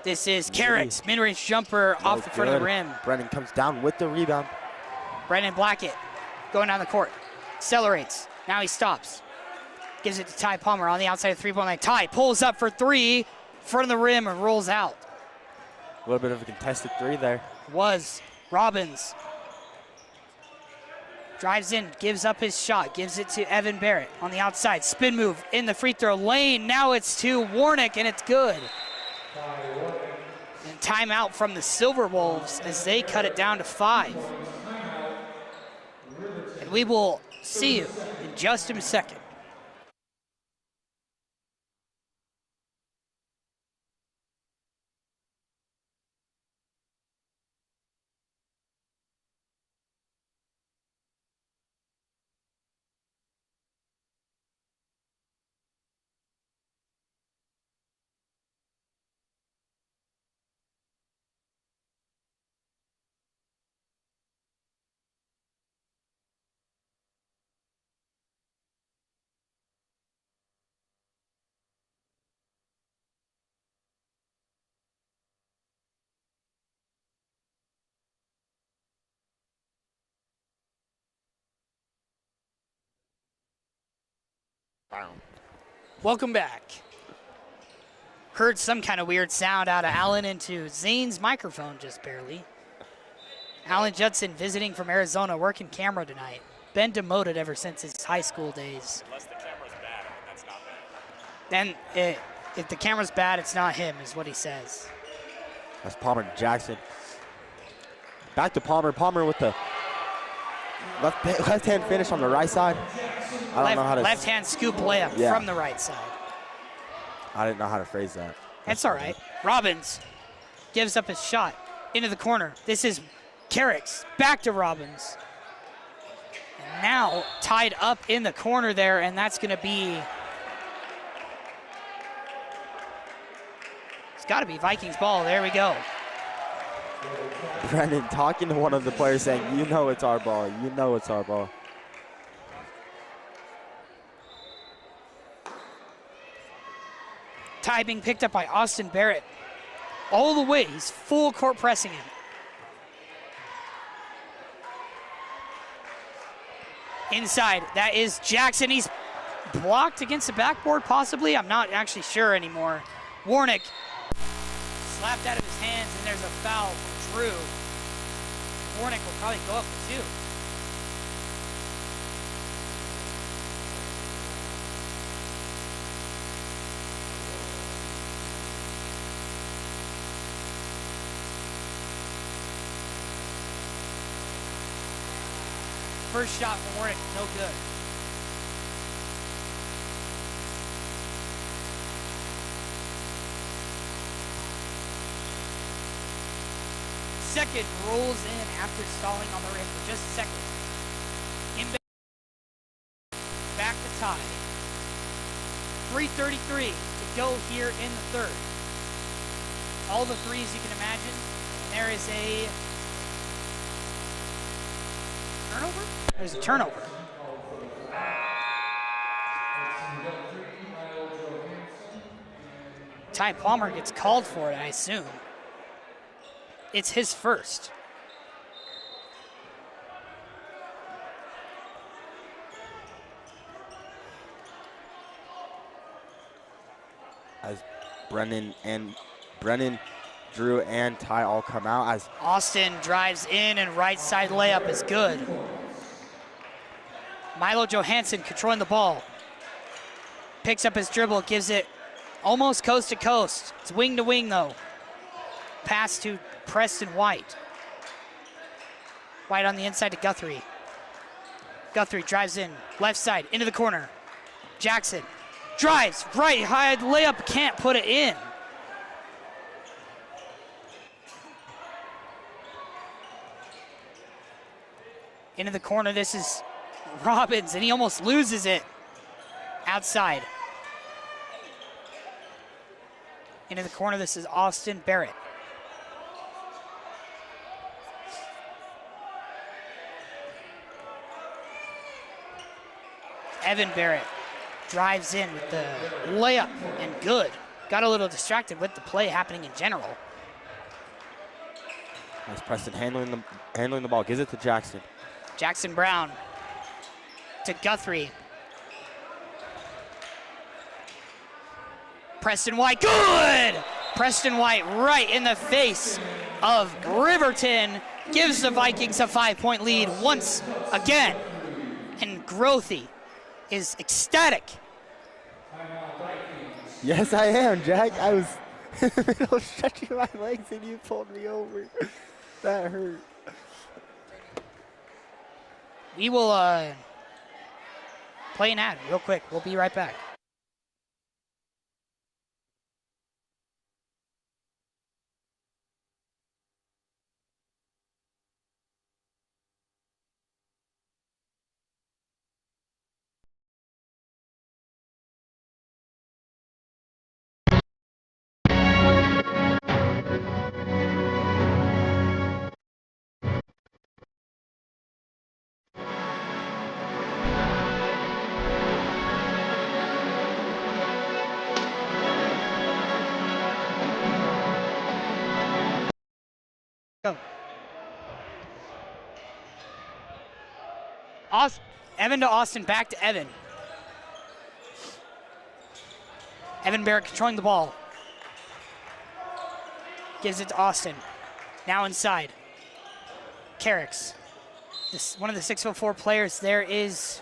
This is Carrick's mid-range jumper off the front of the rim. Brennan comes down with the rebound. Brennan Blackett going down the court. Accelerates. Now he stops. Gives it to Ty Palmer on the outside of the three-point line. Ty pulls up for three. Front of the rim and rolls out. A little bit of a contested three there. Was Robbins. Drives in, gives up his shot, gives it to Evan Barrett on the outside. Spin move in the free throw lane. Now it's to Warnick, and it's good. And timeout from the Silver Wolves as they cut it down to 5. And we will see you in just a second. Welcome back. Heard some kind of weird sound out of Allen into Zane's microphone just barely. Allen Judson visiting from Arizona, working camera tonight. Been demoted ever since his high school days. Unless the camera's bad, that's not bad. Then if the camera's bad, it's not him, is what he says. That's Palmer to Jackson. Back to Palmer. Palmer with the left hand finish on the right side. I don't know how to. Left hand scoop layup from the right side. I didn't know how to phrase that. That's all right. Robbins gives up his shot into the corner. This is Carrick's. Back to Robbins. And now tied up in the corner there, and that's going to be. It's got to be Vikings ball. There we go. Brennan talking to one of the players saying, you know it's our ball. You know it's our ball. Ty being picked up by Austin Barrett. All the way, he's full court pressing him. Inside, that is Jackson. He's blocked against the backboard possibly. I'm not actually sure anymore. Warnick slapped out of his hands, and there's a foul from Drew. Warnick will probably go up for 2. First shot from Warnick, no good. Second rolls in after stalling on the rim for just a second. Back to tie. 3:33 to go here in the third. All the threes you can imagine. And there is a turnover? There's a turnover. Ty Palmer gets called for it, I assume. It's his first. As Brennan, Drew, and Ty all come out as Austin drives in, and right side layup is good. Milo Johansson controlling the ball. Picks up his dribble, gives it almost coast to coast. It's wing to wing though. Pass to Preston White. White on the inside to Guthrie. Guthrie drives in, left side, into the corner. Jackson drives, right, high layup, can't put it in. Into the corner, this is Robbins, and he almost loses it. Outside. Into the corner, this is Austin Barrett. Evan Barrett drives in with the layup, and good. Got a little distracted with the play happening in general. Nice Preston handling the ball. Gives it to Jackson. Jackson Brown to Guthrie. Preston White, good! Preston White right in the face of Riverton. Gives the Vikings a 5-point lead once again. And Grothy is ecstatic. Yes, I am, Jack. I was in the middle of stretching my legs and you pulled me over. That hurt. We will play an ad real quick. We'll be right back. Go. Evan to Austin, back to Evan. Evan Barrett controlling the ball. Gives it to Austin. Now inside. Carricks. One of the 6'4" players there is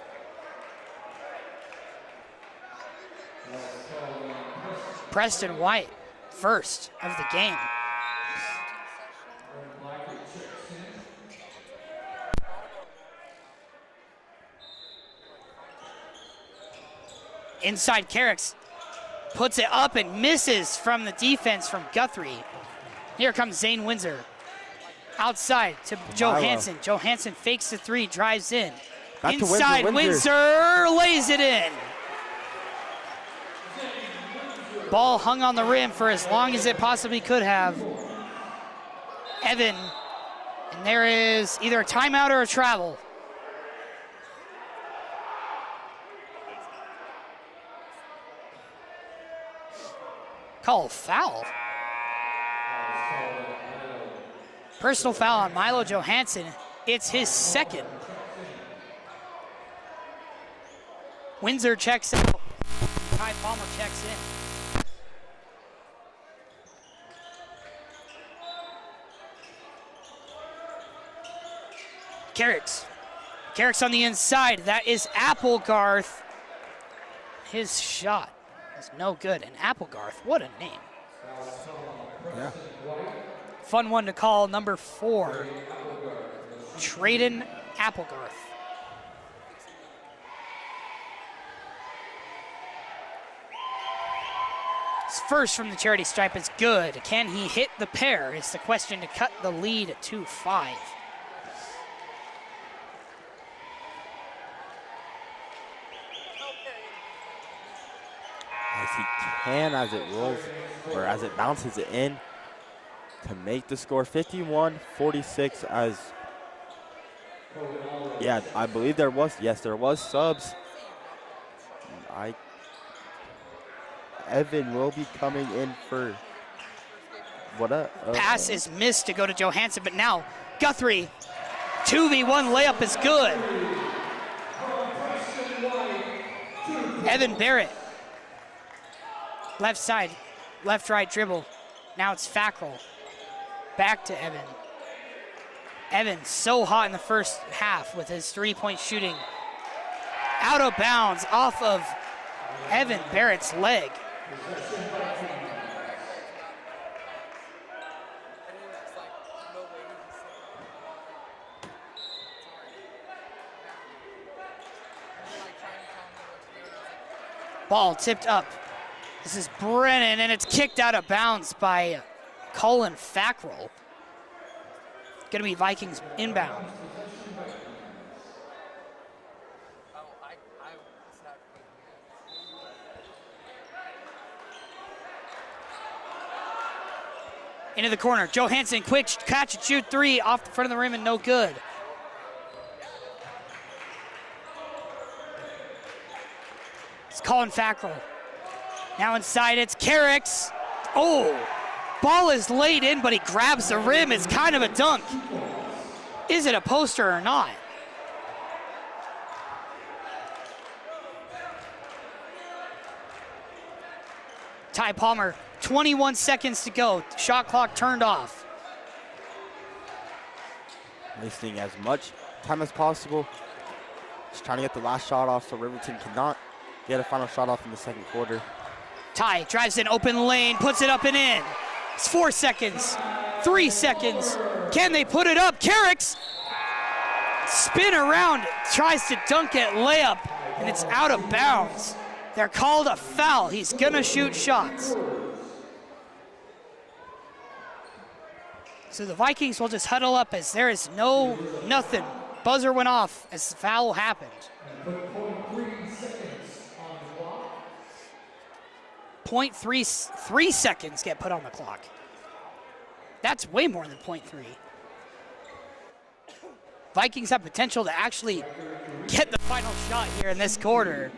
Preston White, first of the game. Inside Carricks, puts it up and misses from the defense from Guthrie. Here comes Zane Windsor. Outside to Johansson. Johansson fakes the three, drives in. Back to Inside, Windsor lays it in. Ball hung on the rim for as long as it possibly could have. Evan, and there is either a timeout or a travel. Call foul. Personal foul on Milo Johansson. It's his second. Windsor checks out. Ty Palmer checks in. Carricks. Carricks on the inside. That is Applegarth. His shot is no good. And Applegarth, what a name. Yeah. Fun one to call, number 4, Traden Applegarth. His first from the charity stripe is good. Can he hit the pair is the question to cut the lead to 5. As he can, as it rolls, or as it bounces it in, to make the score 51-46 as, yeah, I believe there was subs. Evan will be coming in for, Pass is missed to go to Johansson, but now Guthrie, 2v1 layup is good. Evan Barrett, left side, left-right dribble. Now it's Fackrell. Back to Evan. Evan so hot in the first half with his three-point shooting. Out of bounds off of Evan Barrett's leg. Ball tipped up. This is Brennan, and it's kicked out of bounds by Colin Fackrell. Gonna be Vikings inbound. Into the corner. Johansson, quick catch and shoot three off the front of the rim and no good. It's Colin Fackrell. Now inside, it's Carricks. Oh, ball is laid in, but he grabs the rim. It's kind of a dunk. Is it a poster or not? Ty Palmer, 21 seconds to go. Shot clock turned off. Wasting as much time as possible. Just trying to get the last shot off so Riverton cannot get a final shot off in the second quarter. Ty drives in open lane, puts it up and in. It's 4 seconds, 3 seconds. Can they put it up? Carricks spin around, tries to dunk it, layup, and it's out of bounds. They're called a foul. He's gonna shoot shots. So the Vikings will just huddle up as there is nothing. Buzzer went off as the foul happened. 0.3 seconds get put on the clock. That's way more than 0.3. Vikings have potential to actually get the final shot here in this quarter.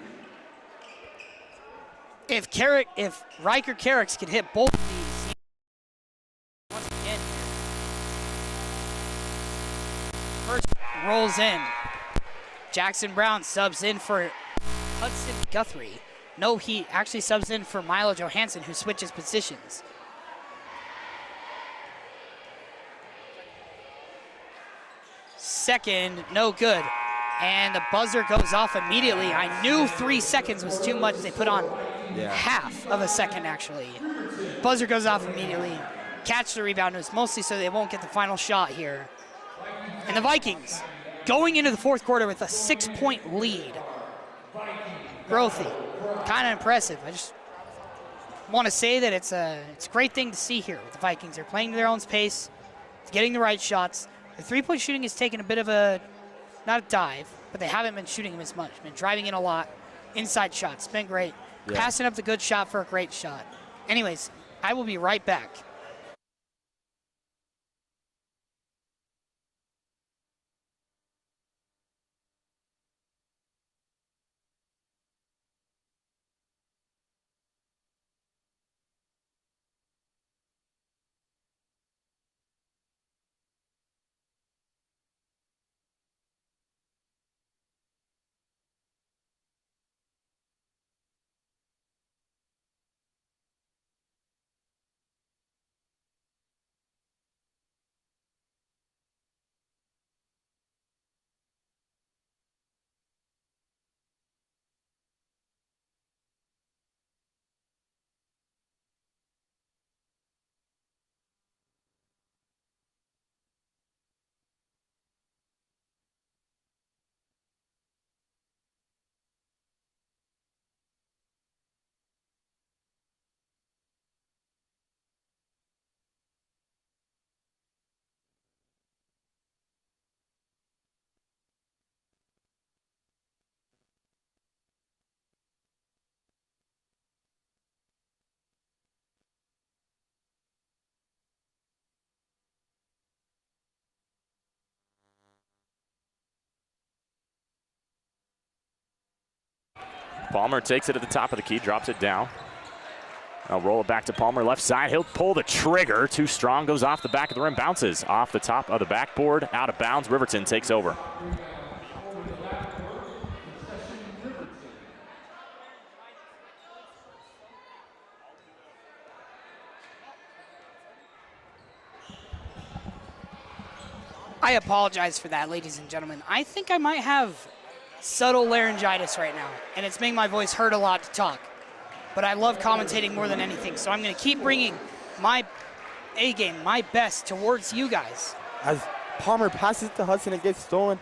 If Riker Carricks can hit both of these once again, first rolls in. Jackson Brown subs in for Hudson Guthrie. No, he actually subs in for Milo Johansson, who switches positions. Second, no good. And the buzzer goes off immediately. I knew 3 seconds was too much. They put on half of a second, actually. Buzzer goes off immediately. Catch the rebound. It was mostly so they won't get the final shot here. And the Vikings going into the fourth quarter with a 6-point lead. Growthy. Kind of impressive. I just want to say that it's a great thing to see here with the Vikings. They're playing to their own pace, getting the right shots. The three-point shooting has taken a bit of a, not a dive, but they haven't been shooting them as much. Been driving in a lot. Inside shots, been great. Yeah. Passing up the good shot for a great shot. Anyways, I will be right back. Palmer takes it at the top of the key, drops it down. I'll roll it back to Palmer, left side. He'll pull the trigger. Too strong, goes off the back of the rim, bounces off the top of the backboard, out of bounds. Riverton takes over. I apologize for that, ladies and gentlemen. I think I might have subtle laryngitis right now, and it's making my voice hurt a lot to talk. But I love commentating more than anything, so I'm going to keep bringing my A game, my best, towards you guys. As Palmer passes to Hudson, it gets stolen.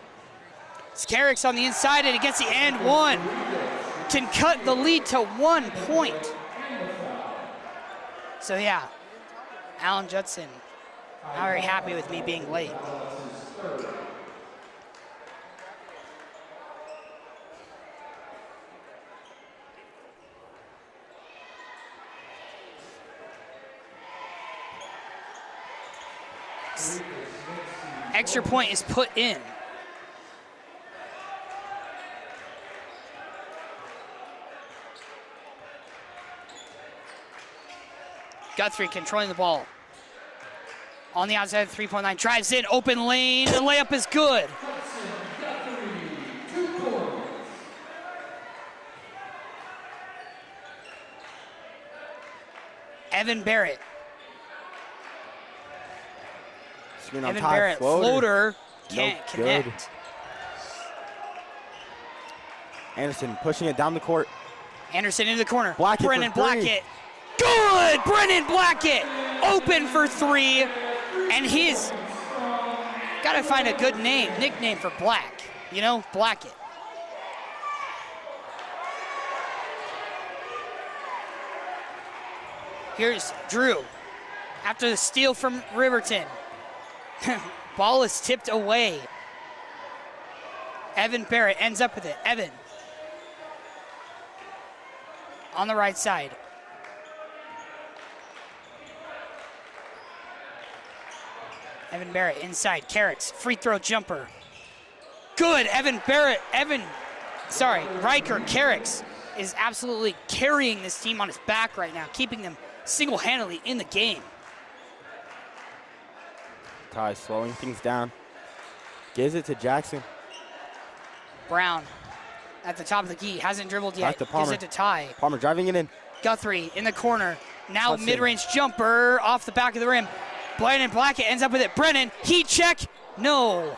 It's Carricks on the inside, and it gets the and one. Can cut the lead to 1 point. So yeah, Alan Judson, not very happy with me being late. Extra point is put in. Guthrie controlling the ball. On the outside of 3.9, drives in, open lane, the layup is good. Evan Barrett. Screen on Evan top, Barrett, floater, can't No good. connect. Anderson pushing it down the court. Anderson into the corner. Blackett Brennan for three. Blackett. Good! Brennan Blackett open for three. And he's got to find a good nickname for Black. You know, Blackett. Here's Drew. After the steal from Riverton. Ball is tipped away. Evan Barrett ends up with it. Evan. On the right side. Evan Barrett inside. Carricks, free throw jumper. Good, Riker Carricks is absolutely carrying this team on his back right now, keeping them single-handedly in the game. Ty slowing things down. Gives it to Jackson. Brown at the top of the key, hasn't dribbled yet. Back to Palmer. Gives it to Ty. Palmer driving it in. Guthrie in the corner. Now Hudson. mid-range jumper off the back of the rim. Brennan Blackett ends up with it. Brennan, heat check. No.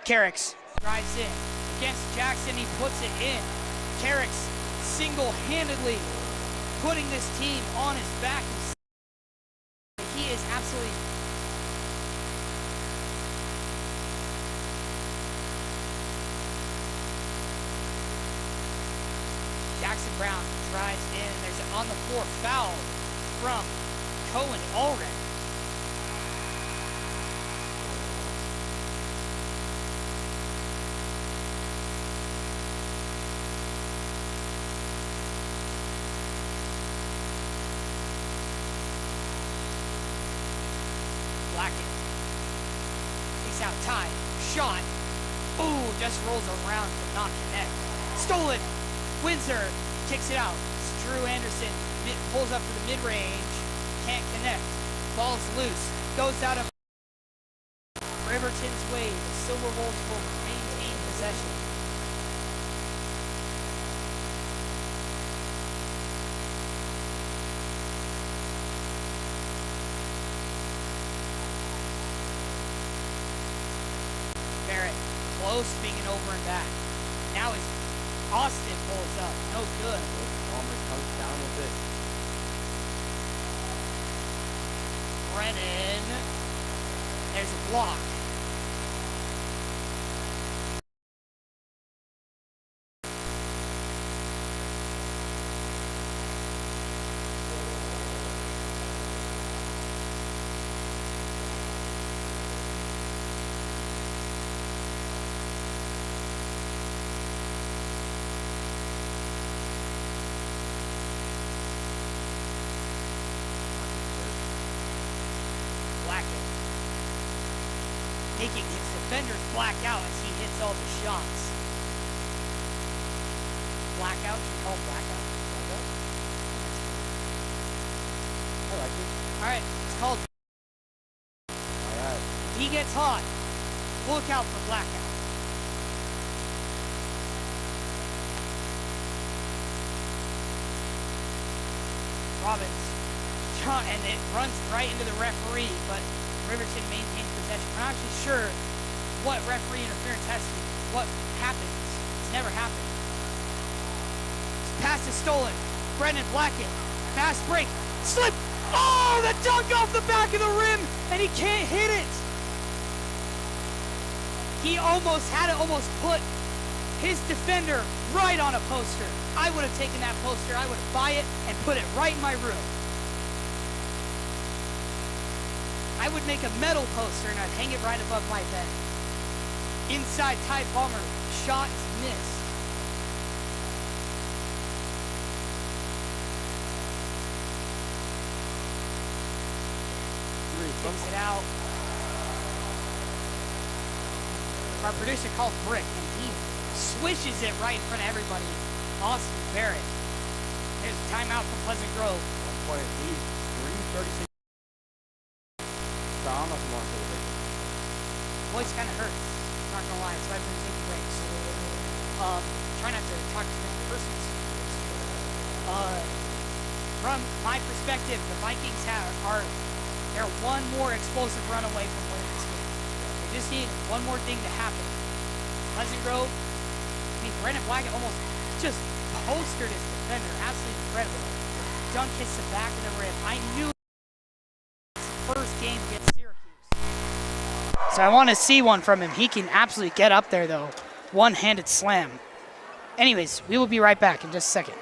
Carricks drives in. Against Jackson, he puts it in. Carricks single-handedly putting this team on his back. He is absolutely... Jackson Brown drives in. There's an on the floor foul from Cohen already. Blackett takes out Ty. Shot. Ooh, just rolls around to not connect. Stolen. Windsor kicks it out. It's Drew Anderson pulls up for the mid-range. Can't connect. Ball's loose. Goes out of Riverton's way. The Silver Wolves will maintain possession. Barrett close, being an over and back. Now he's Austin pulls up, no good. Palmer comes down with it. Brennan, there's a block. Making his defenders black out as he hits all the shots. Blackout? Should we call it blackout? I like it. Alright, it's called. Alright. If he gets hot, look out for blackout. Robbins, and it runs right into the referee, but Riverton maintains possession. We're not actually sure what referee interference has to be, what happens. It's never happened. Pass is stolen. Brennan Blackett, fast break, slip. Oh, the dunk off the back of the rim, and he can't hit it. He almost had it, almost put his defender right on a poster. I would have taken that poster, I would buy it and put it right in my room. I would make a metal poster and I'd hang it right above my bed. Inside, Ty Palmer, shot is missed. Kicks it out. Our producer called Brick, and he swishes it right in front of everybody. Austin Barrett. There's a timeout from Pleasant Grove. 1 point lead, 3:36. Voice kind of hurts. Not gonna lie, so I've been taking breaks. Try not to talk to many persons. From my perspective, the Vikings they're one more explosive run away from winning this game. They just need one more thing to happen. Pleasant Grove, Brennan Blackett almost just postered his defender. Absolutely incredible. Dunk hits the back of the rim. I knew his first game against Syracuse. So I want to see one from him. He can absolutely get up there, though. One-handed slam. Anyways, we will be right back in just a second.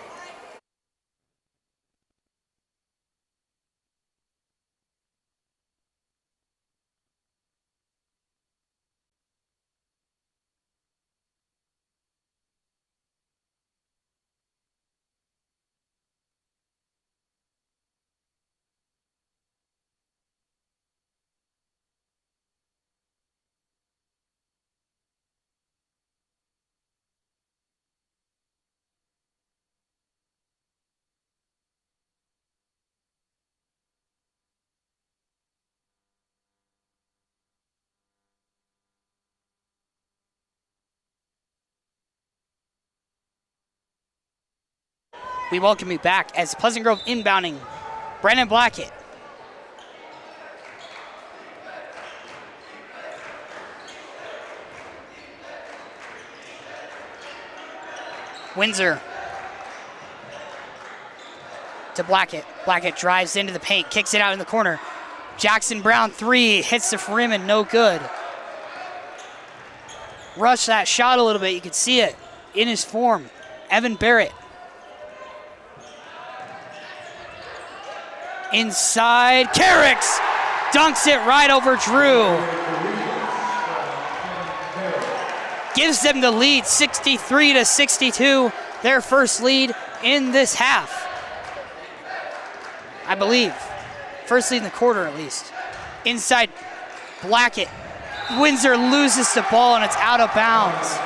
We welcome you back as Pleasant Grove inbounding. Brennan Blackett. Windsor to Blackett. Blackett drives into the paint, kicks it out in the corner. Jackson Brown, 3, hits the rim and no good. Rush that shot a little bit, you can see it in his form. Evan Barrett. Inside, Carricks dunks it right over Drew. Gives them the lead, 63-62, their first lead in this half. I believe. First lead in the quarter, at least. Inside, Blackett. Windsor loses the ball, and it's out of bounds.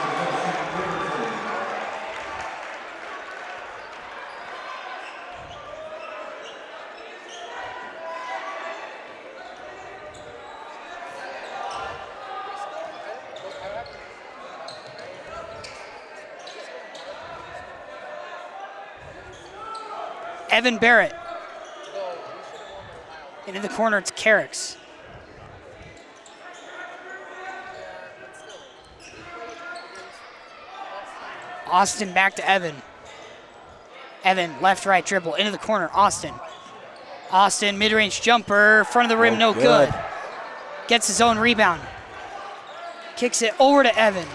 Evan Barrett. Into the corner, it's Carricks. Austin back to Evan. Evan, left, right, dribble, into the corner, Austin. Austin, mid-range jumper, front of the rim, no good. Gets his own rebound. Kicks it over to Evan.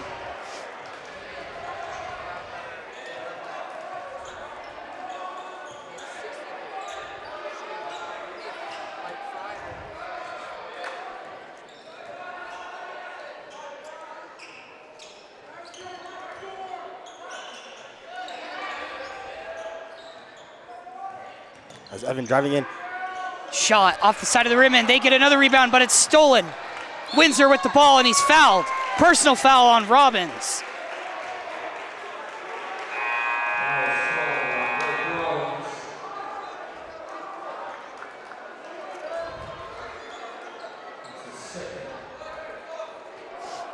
As Evan driving in. Shot off the side of the rim, and they get another rebound, but it's stolen. Windsor with the ball, and he's fouled. Personal foul on Robbins.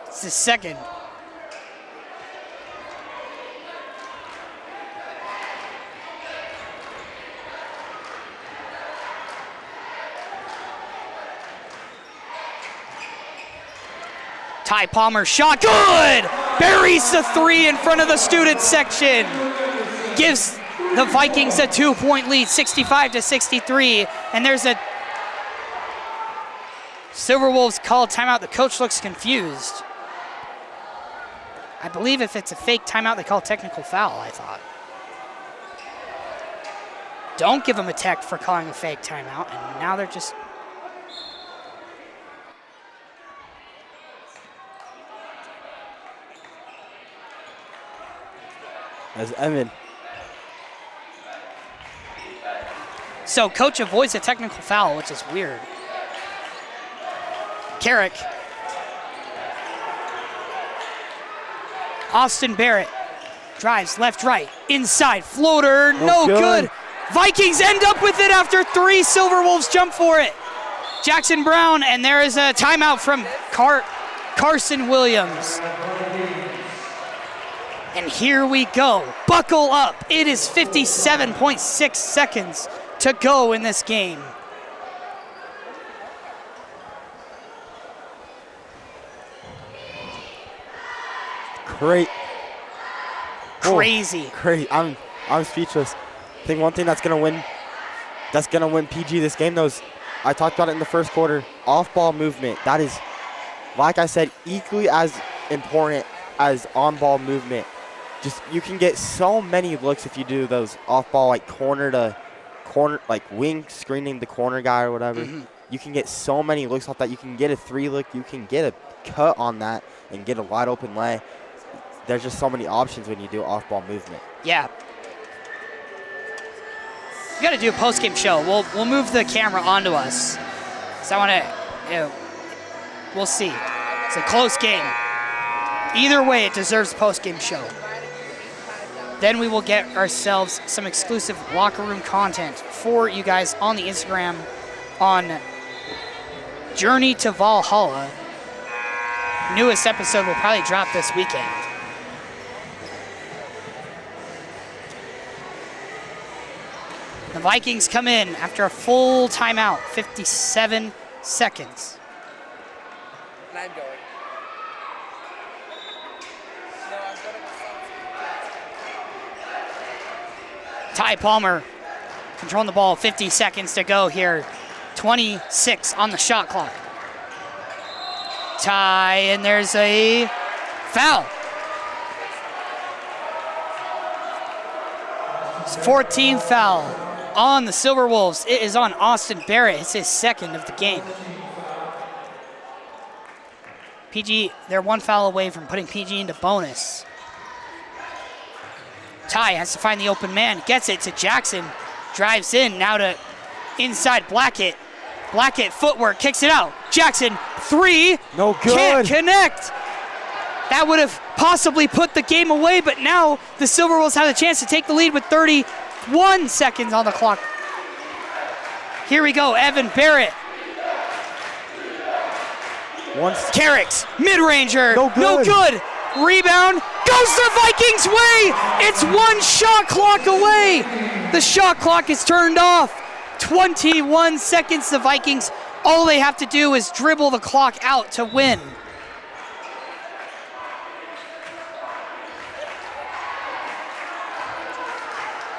It's the second. Ty Palmer shot, good! Buries the 3 in front of the student section. Gives the Vikings a 2-point lead, 65-63. And there's a Silverwolves call timeout. The coach looks confused. I believe if it's a fake timeout, they call technical foul, I thought. Don't give them a tech for calling a fake timeout, and now they're just... As Evan. So coach avoids a technical foul, which is weird. Carrick. Austin Barrett drives left, right, inside, floater, no good. Vikings end up with it after 3 Silverwolves jump for it. Jackson Brown, and there is a timeout from Carson Williams. And here we go. Buckle up. It is 57.6 seconds to go in this game. Great. Crazy. Great. I'm speechless. I think one thing that's gonna win PG this game though is, I talked about it in the first quarter, off-ball movement. That is, like I said, equally as important as on-ball movement. Just, you can get so many looks if you do those off-ball, like corner to corner, like wing screening the corner guy or whatever. You can get so many looks off that. You can get a 3 look, you can get a cut on that and get a wide open lay. There's just so many options when you do off-ball movement. Yeah. We got to do a post-game show. We'll move the camera onto us. So I want to, we'll see. It's a close game. Either way, it deserves a post-game show. Then we will get ourselves some exclusive locker room content for you guys on the Instagram on Journey to Valhalla. Newest episode will probably drop this weekend. The Vikings come in after a full timeout, 57 seconds. I'm going. No, I'm going to Ty Palmer controlling the ball, 50 seconds to go here. 26 on the shot clock. Ty, and there's a foul. It's 14th foul on the Silverwolves. It is on Austin Barrett. It's his second of the game. PG, they're 1 foul away from putting PG into bonus. Ty has to find the open man, gets it to Jackson, drives in, now to inside Blackett. Blackett footwork, kicks it out. Jackson, 3, no good. Can't connect. That would have possibly put the game away, but now the Silverwolves have a chance to take the lead with 31 seconds on the clock. Here we go, Evan Barrett. Carrick's mid-ranger, no good. Rebound, goes the Vikings' way. It's 1 shot clock away. The shot clock is turned off. 21 seconds, the Vikings, all they have to do is dribble the clock out to win.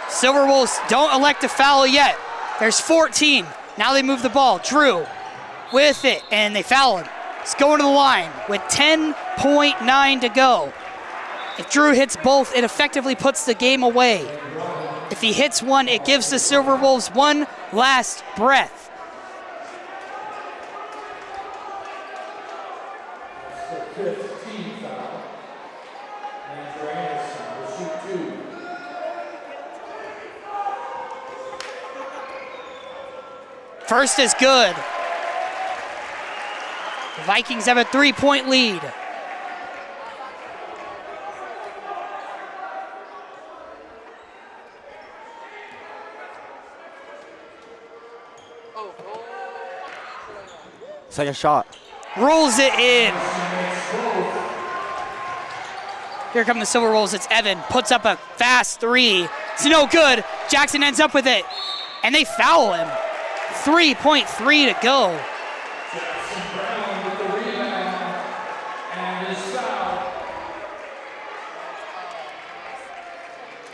Silverwolves don't elect a foul yet. There's 14. Now they move the ball. Drew with it, and they foul him. He's going to the line with 10.9 to go. If Drew hits both, it effectively puts the game away. If he hits one, it gives the Silverwolves one last breath. First is good. The Vikings have a 3-point lead. Second shot. Rolls it in. Here come the Silverwolves. It's Evan. Puts up a fast 3. It's no good. Jackson ends up with it. And they foul him. 3.3 to go.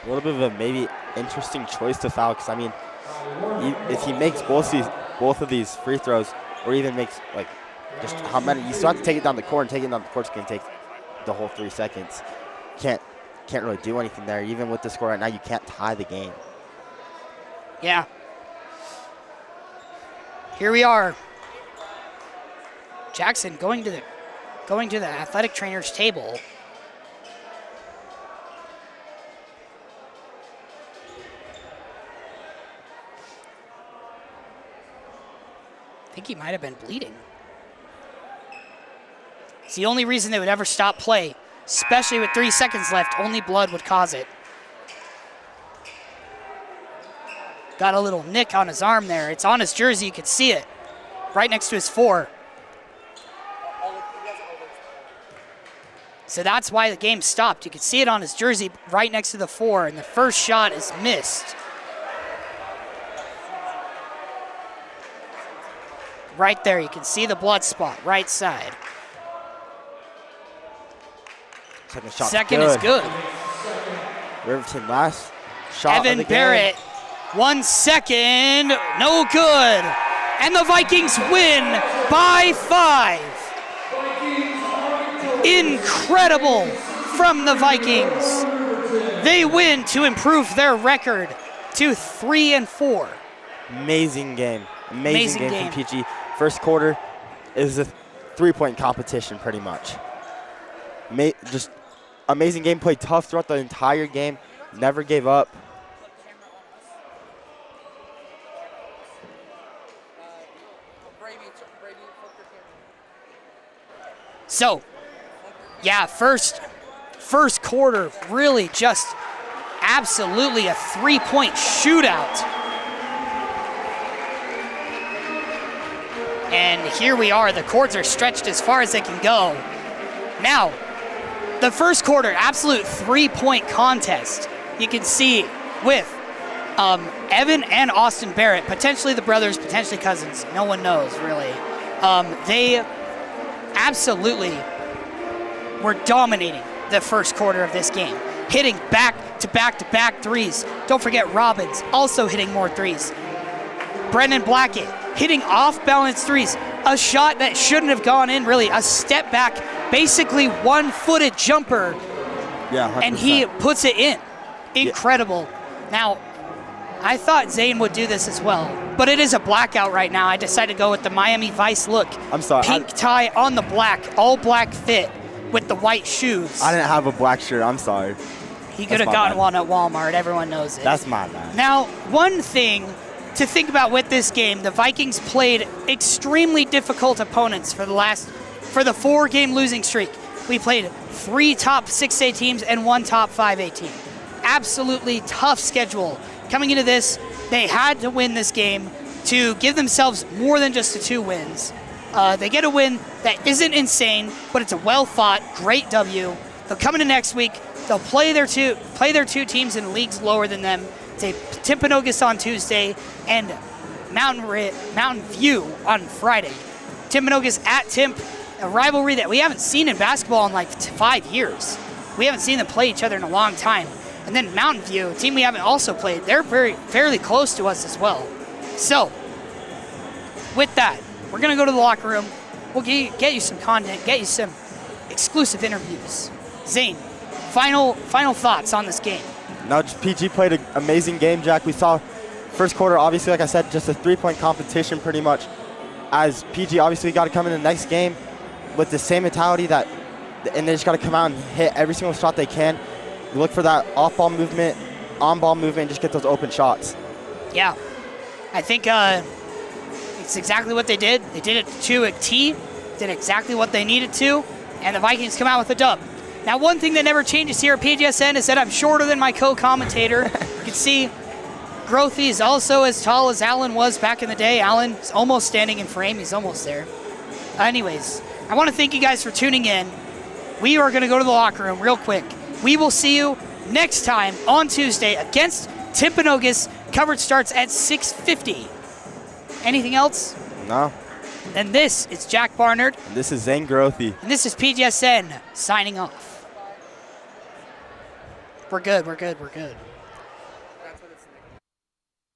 A little bit of a maybe interesting choice to foul, because I mean, if he makes both of these free throws, or even makes like just how many, you still have to take it down the court, and taking it down the court's going to take the whole 3 seconds. Can't really do anything there. Even with the score right now, you can't tie the game. Yeah. Here we are. Jackson going to the athletic trainer's table. I think he might have been bleeding. It's the only reason they would ever stop play, especially with 3 seconds left. Only blood would cause it. Got a little nick on his arm there. It's on his jersey. You could see it right next to his 4. So that's why the game stopped. You could see it on his jersey right next to the 4, and the first shot is missed. Right there, you can see the blood spot, right side. Second shot. Second is good. Riverton last shot of the Evan game. Barrett, 1 second, no good. And the Vikings win by 5. Incredible from the Vikings. They win to improve their record to 3-4. Amazing game. Amazing game game. from PG. First quarter is a 3-point competition pretty much. Just amazing game. Played tough throughout the entire game. Never gave up. So, yeah, first quarter, really just absolutely a 3-point shootout. And here we are, the courts are stretched as far as they can go. Now, the first quarter, absolute 3-point contest. You can see with Evan and Austin Barrett, potentially the brothers, potentially cousins, no one knows really. They absolutely were dominating the first quarter of this game, hitting back-to-back-to-back threes. Don't forget Robbins also hitting more threes. Brendan Blackett hitting off-balance threes. A shot that shouldn't have gone in, really. A step back, basically one-footed jumper. Yeah, 100%. And he puts it in. Incredible. Yeah. Now, I thought Zane would do this as well, but it is a blackout right now. I decided to go with the Miami Vice look. I'm sorry. Pink tie on the black, all black fit with the white shoes. I didn't have a black shirt. I'm sorry. He could have gotten one at Walmart. Everyone knows it. That's my bad. Now, one thing to think about with this game, the Vikings played extremely difficult opponents for the 4-game losing streak. We played 3 top 6A teams and 1 top 5A team. Absolutely tough schedule. Coming into this, they had to win this game to give themselves more than just the 2 wins. They get a win that isn't insane, but it's a well-fought, great W. They'll come into next week. They'll play their two teams in leagues lower than them. It's Timpanogos on Tuesday and Mountain View on Friday. Timpanogos at Timp, a rivalry that we haven't seen in basketball in like 5 years. We haven't seen them play each other in a long time. And then Mountain View, a team we haven't also played, they're fairly close to us as well. So, with that, we're going to go to the locker room. We'll get you some content, get you some exclusive interviews. Zane, final thoughts on this game. No, PG played an amazing game, Jack. We saw first quarter, obviously, like I said, just a 3-point competition pretty much. As PG obviously got to come in the next game with the same mentality and they just got to come out and hit every single shot they can. Look for that off-ball movement, on-ball movement, and just get those open shots. Yeah, I think it's exactly what they did. They did it to a T, did exactly what they needed to, and the Vikings come out with a dub. Now, one thing that never changes here at PGSN is that I'm shorter than my co-commentator. You can see Grothy is also as tall as Alan was back in the day. Alan is almost standing in frame. He's almost there. Anyways, I want to thank you guys for tuning in. We are going to go to the locker room real quick. We will see you next time on Tuesday against Timpanogos. Coverage starts at 6:50. Anything else? No. And this is Jack Barnard. And this is Zane Grothy. And this is PGSN signing off. We're good.